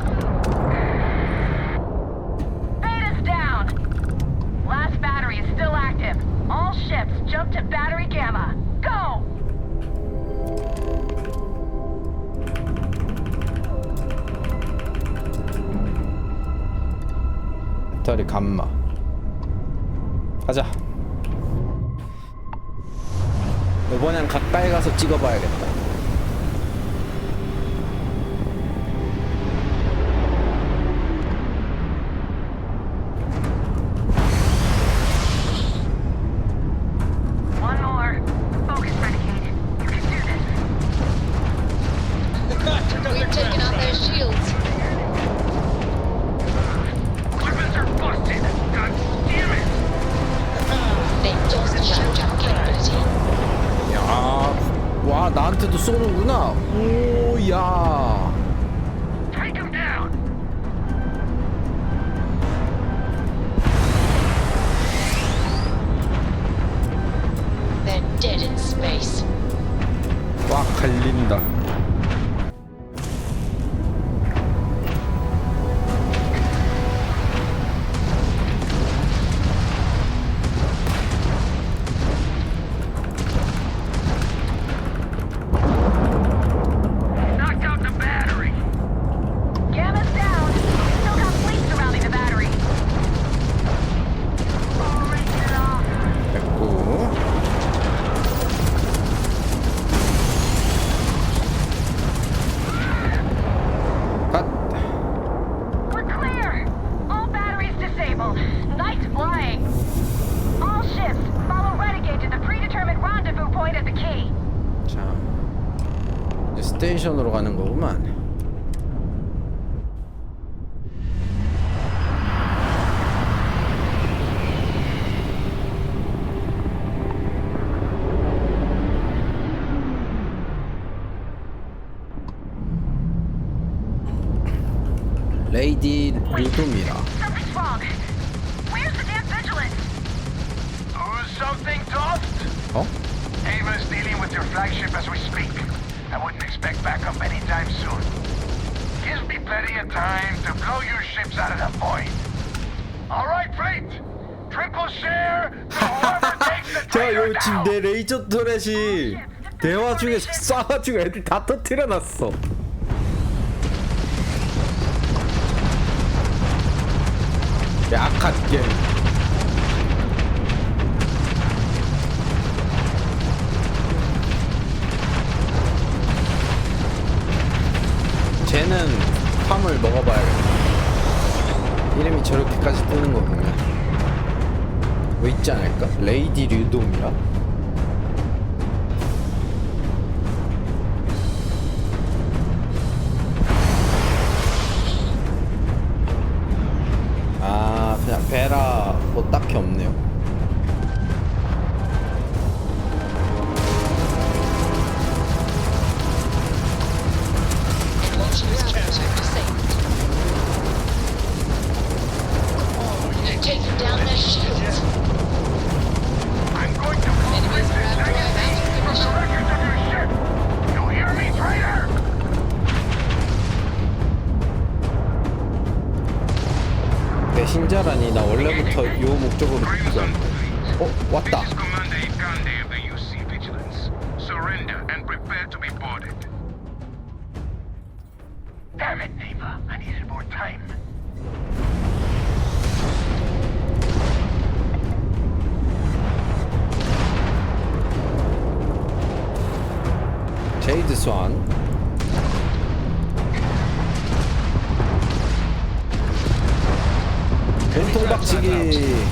Beta's down. Last battery is still active. All ships jump to battery gamma. Go! 배터리 감마. 가자. 이번엔 가까이 가서 찍어봐야겠다. One more. Focus, Renegade. You can do this. We've taken out their shields. Weapons are busted! God damn it! They lost shotgun capability. 야, 와 나한테도 쏘는구나. 오, 야. Take him down! They're dead in space. 꽉 갈린다. Knocked out the battery! Gamma's down. We still got fleet surrounding the battery. 됐고. 갓. We're clear. All batteries disabled. Night flying. All ships follow Renegade to the predetermined rendezvous point at the key. 자, 이제 스테이션으로 가는 거구만. 레이디 류도입니다. Something's wrong. Where's the damn vigilance? Who's something, Toft? 어? Ava's dealing with your flagship as we speak. I wouldn't expect backup anytime soon. Gives me plenty of time to blow your ships out of the void. All right, fleet. Triple share to whoever takes the 자, traitor 요 지금 down. 내 레이저 터렛이 대화 중에 쏴가지고 애들 다 터뜨려놨어. 약한 게임. 쟤는 팜을 먹어봐야겠다. 이름이 저렇게까지 뜨는 거 보면 뭐 있지 않을까? 레이디 류돔이라? 아, 그냥 베라 뭐 딱히 없네요. 왔다. This is Commander Ikande of the UC Vigilance. Surrender and prepare to be boarded. Damn it, Neva. I needed more time. 제이드 스완. 몸통 박치기.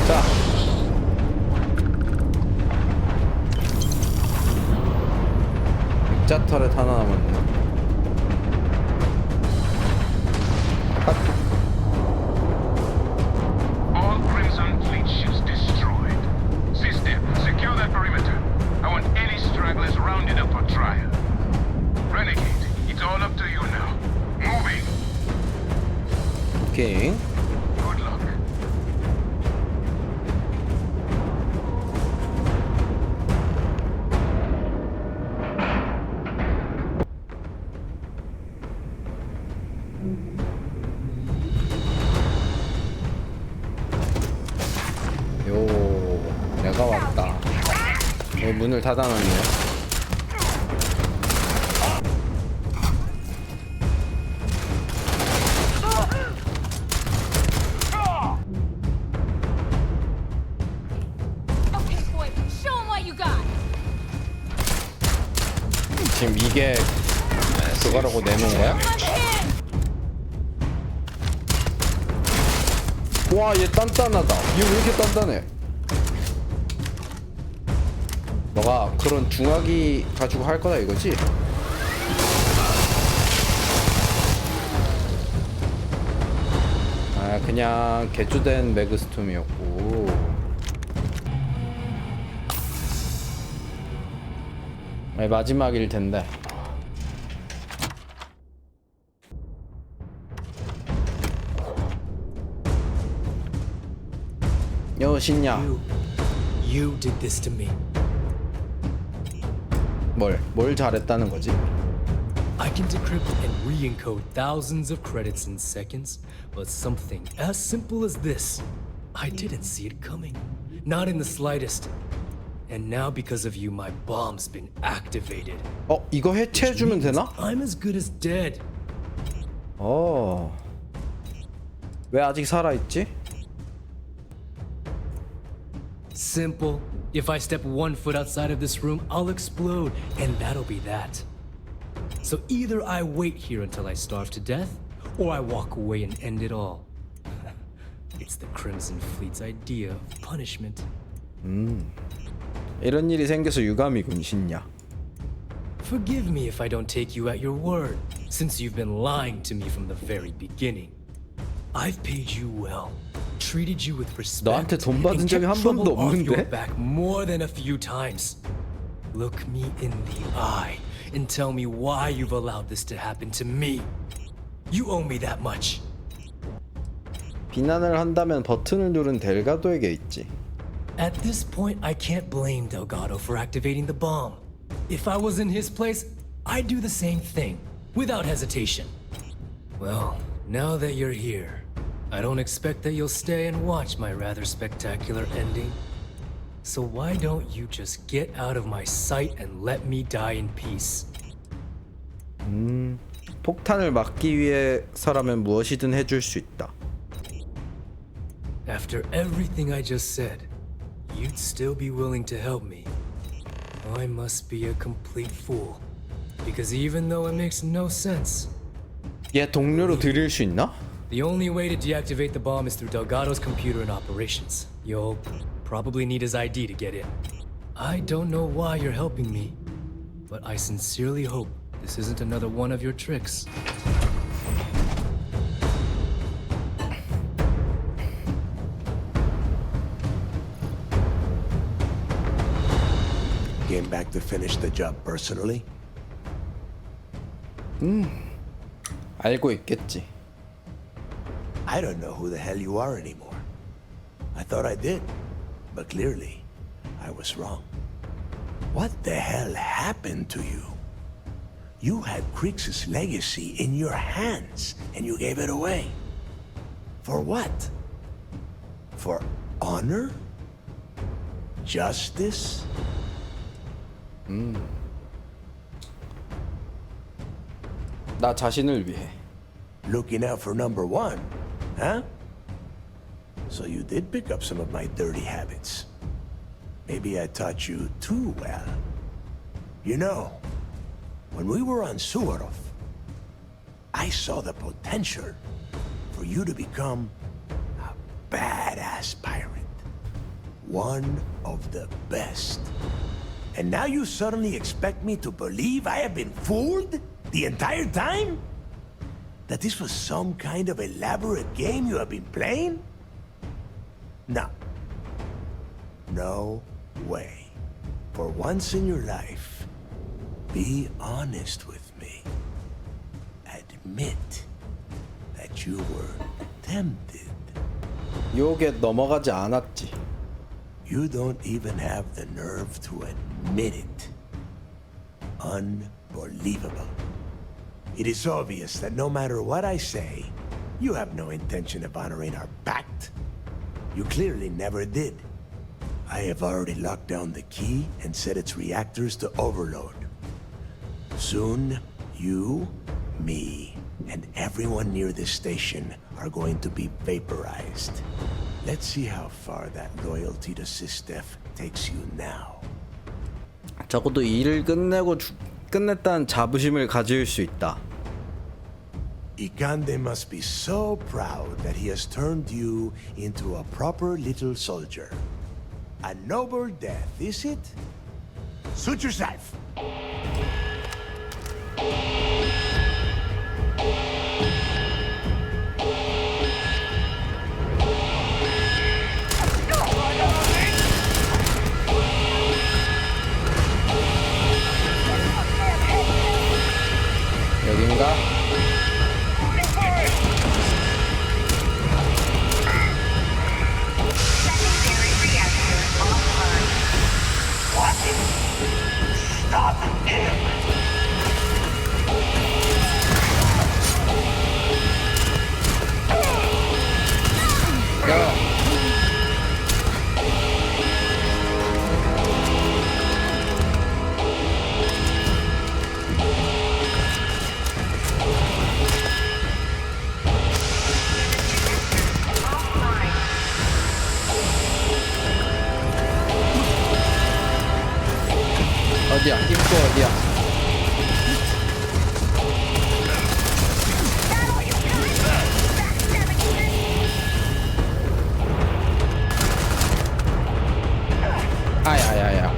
자. 액자 터렛 하나 남았네. All Crimson Fleet ships destroyed. System, secure that perimeter. I want any stragglers rounded up for trial. Renegade, it's all up to you now. Moving. 오케이. Good luck. 요, 내가 왔다. 여기 문을 닫아놨네요. Okay, boy, show 'em what you got. 지금 이게 그거라고 내놓은 거야? 와, 얘 단단하다. 얘 왜 이렇게 단단해? 너가 그런 중화기 가지고 할 거다 이거지? 아, 그냥 개조된 매그스톰이었고. 아, 마지막일 텐데. 여 신냐? You did this to me. 뭘 잘했다는 거지? I can decrypt and re-encode thousands of credits in seconds, but something as simple as this, I didn't see it coming. Not in the slightest. And now because of you, my bomb's been activated. 이거 해체해주면 되나? I'm as good as dead. 왜 아직 살아있지? Simple. If I step 1 foot outside of this room, I'll explode, and that'll be that. So either I wait here until I starve to death, or I walk away and end it all. It's the Crimson Fleet's idea of punishment. 이런 일이 생겨서 유감이군, 신냐. Forgive me if I don't take you at your word, since you've been lying to me from the very beginning. I've paid you well, treated you with respect, 너한테 돈 받은 and 적이 한 kept 번도 trouble off your 없는데? back more than a few times. Look me in the eye and tell me why you've allowed this to happen to me. You owe me that much. 비난을 한다면 버튼을 누른 델가도에게 있지. At this point, I can't blame Delgado for activating the bomb. If I was in his place, I'd do the same thing, without hesitation. Well, now that you're here, I don't expect that you'll stay and watch my rather spectacular ending. So why don't you just get out of my sight and let me die in peace? 폭탄을 막기 위해서라면 무엇이든 해줄 수 있다. After everything I just said, you'd still be willing to help me. I must be a complete fool. Because even though it makes no sense, 얘 동료로 들일 수 있나? the only way to deactivate the bomb is through Delgado's computer and operations. You'll probably need his ID to get in. I don't know why you're helping me, but I sincerely hope this isn't another one of your tricks. Came back to finish the job personally? 알고 있겠지. I don't know who the hell you are anymore. I thought I did, but clearly, I was wrong. What the hell happened to you? You had Krix's legacy in your hands, and you gave it away. For what? For honor? Justice? 나 자신을 위해. Looking out for number one, huh? So you did pick up some of my dirty habits. Maybe I taught you too well. You know, when we were on Suvorov, I saw the potential for you to become a badass pirate. One of the best. And now you suddenly expect me to believe I have been fooled the entire time? That this was some kind of elaborate game you have been playing? No. No way. For once in your life, be honest with me. Admit that you were tempted. 유혹에 넘어가지 않았지. You don't even have the nerve to admit it. Unbelievable. It is obvious that no matter what I say, you have no intention of honoring our pact. You clearly never did. I have already locked down the key and set its reactors to overload. Soon, you, me, and everyone near this station are going to be vaporized. Let's see how far that loyalty to SysDef takes you now. 적어도 일을 끝냈다는 자부심을 가질 수 있다. Ikande must be so proud that he has turned you into a proper little soldier. A noble death, is it? Suit yourself. 여긴가? Stop him! 야. 어디야? 입구 어디야? 아야야야.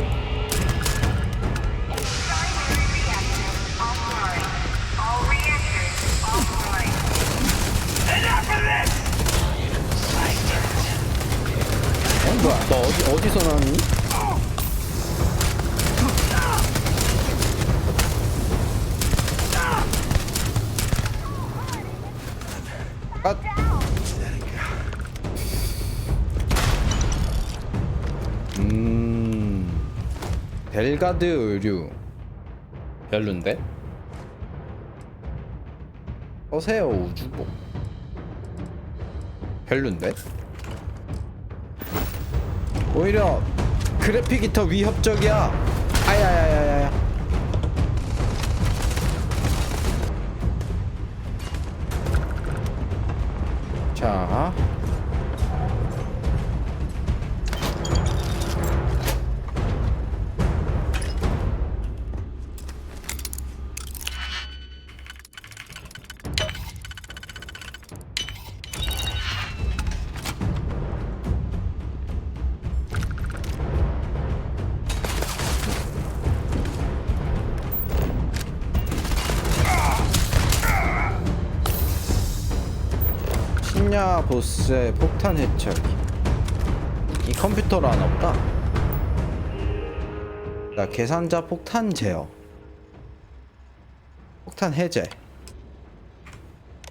뭐야? 너 어디서 나왔니? 벨가드 의류 별론데? 서세요 우주복 별론데? 오히려 그래픽이 더 위협적이야. 아야야야야야. 자 신야 보스의 폭탄 해처리. 이 컴퓨터로 하나 보다. 자, 계산자 폭탄 제어, 폭탄 해제.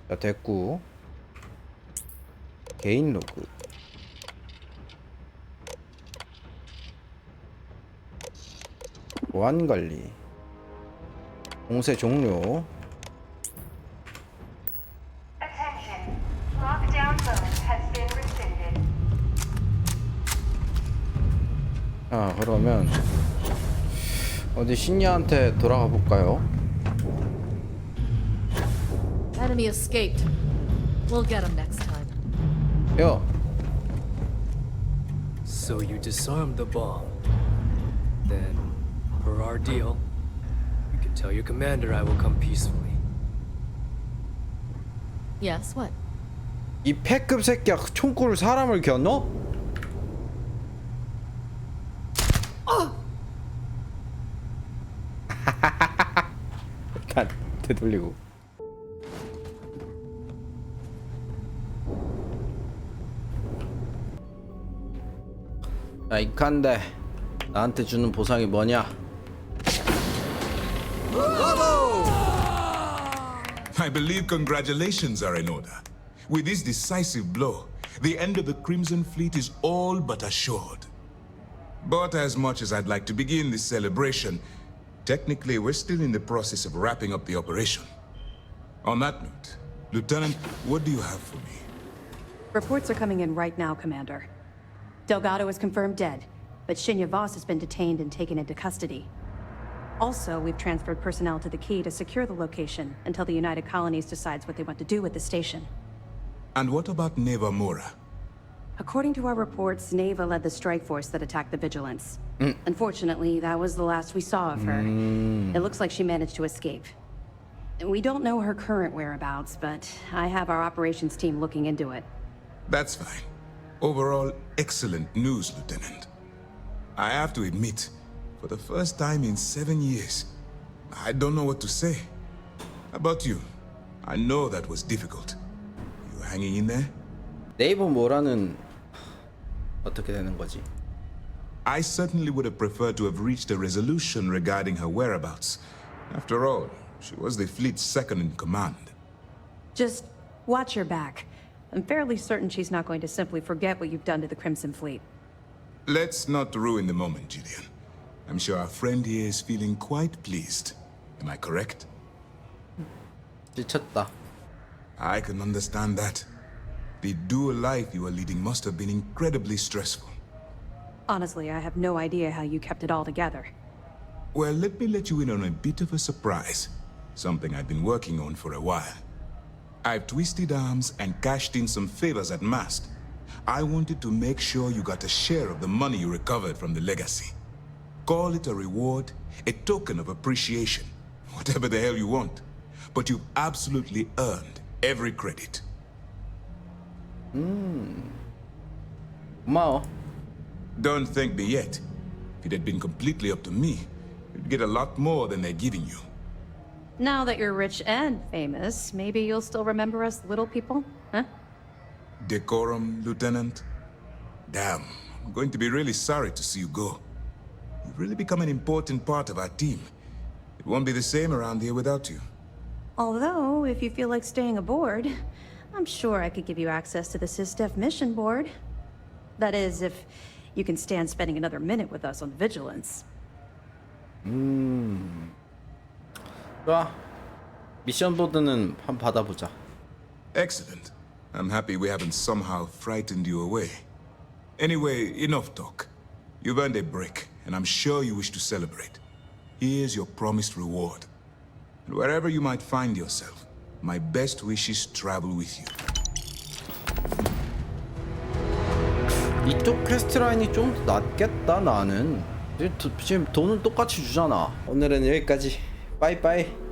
자, 됐고. 개인 로그. 보안 관리. 공세 종료. Attention. Lockdown zone has been rescinded. 자, 그러면 어디 신녀한테 돌아가 볼까요? Enemy escaped. We'll get him next time. 요. So you disarmed the bomb. Then, per our deal, you can tell your commander I will come peacefully. Yes, what? 이 패급 새끼야 총구를 사람을 겨눠? 일단 되돌리고. 야, 이칸데 나한테 주는 보상이 뭐냐? I believe congratulations are in order. With this decisive blow, the end of the Crimson Fleet is all but assured. But as much as I'd like to begin this celebration, technically we're still in the process of wrapping up the operation. On that note, Lieutenant, what do you have for me? Reports are coming in right now, Commander. Delgado is confirmed dead, but Shinya Voss has been detained and taken into custody. Also, we've transferred personnel to the Key to secure the location until the United Colonies decides what they want to do with the station. And what about Neva Mora? According to our reports, Neva led the strike force that attacked the Vigilance. Unfortunately, that was the last we saw of her. It looks like she managed to escape. We don't know her current whereabouts, but I have our operations team looking into it. That's fine. Overall, excellent news, Lieutenant. I have to admit, for the first time in 7 years, I don't know what to say. How about you? I know that was difficult. You hanging in there? 네이버 뭐라는 어떻게 되는 거지? I certainly would have preferred to have reached a resolution regarding her whereabouts. After all, she was the fleet's second in command. Just watch your back. I'm fairly certain she's not going to simply forget what you've done to the Crimson Fleet. Let's not ruin the moment, Gideon. I'm sure our friend here is feeling quite pleased. Am I correct? 지쳤다. I can understand that. The dual life you are leading must have been incredibly stressful. Honestly, I have no idea how you kept it all together. Well, let me let you in on a bit of a surprise. Something I've been working on for a while. I've twisted arms and cashed in some favors at Mast. I wanted to make sure you got a share of the money you recovered from the legacy. Call it a reward, a token of appreciation, whatever the hell you want. But you've absolutely earned every credit. 고마워. Don't thank me yet. If it had been completely up to me, you'd get a lot more than they're giving you. Now that you're rich and famous, maybe you'll still remember us little people, huh? Decorum, Lieutenant? Damn, I'm going to be really sorry to see you go. You've really become an important part of our team. It won't be the same around here without you. Although, if you feel like staying aboard, I'm sure I could give you access to the SysDef mission board. That is, if you can stand spending another minute with us on Vigilance. 좋아. 미션 보드는 한번 받아보자. Excellent. I'm happy we haven't somehow frightened you away. Anyway, enough talk. You've earned a break, and I'm sure you wish to celebrate. Here's your promised reward. And wherever you might find yourself, my best wishes travel with you. 이쪽 퀘스트 라인이 좀 더 낫겠다 나는. 지금 돈은 똑같이 주잖아. 오늘은 여기까지. 빠이빠이.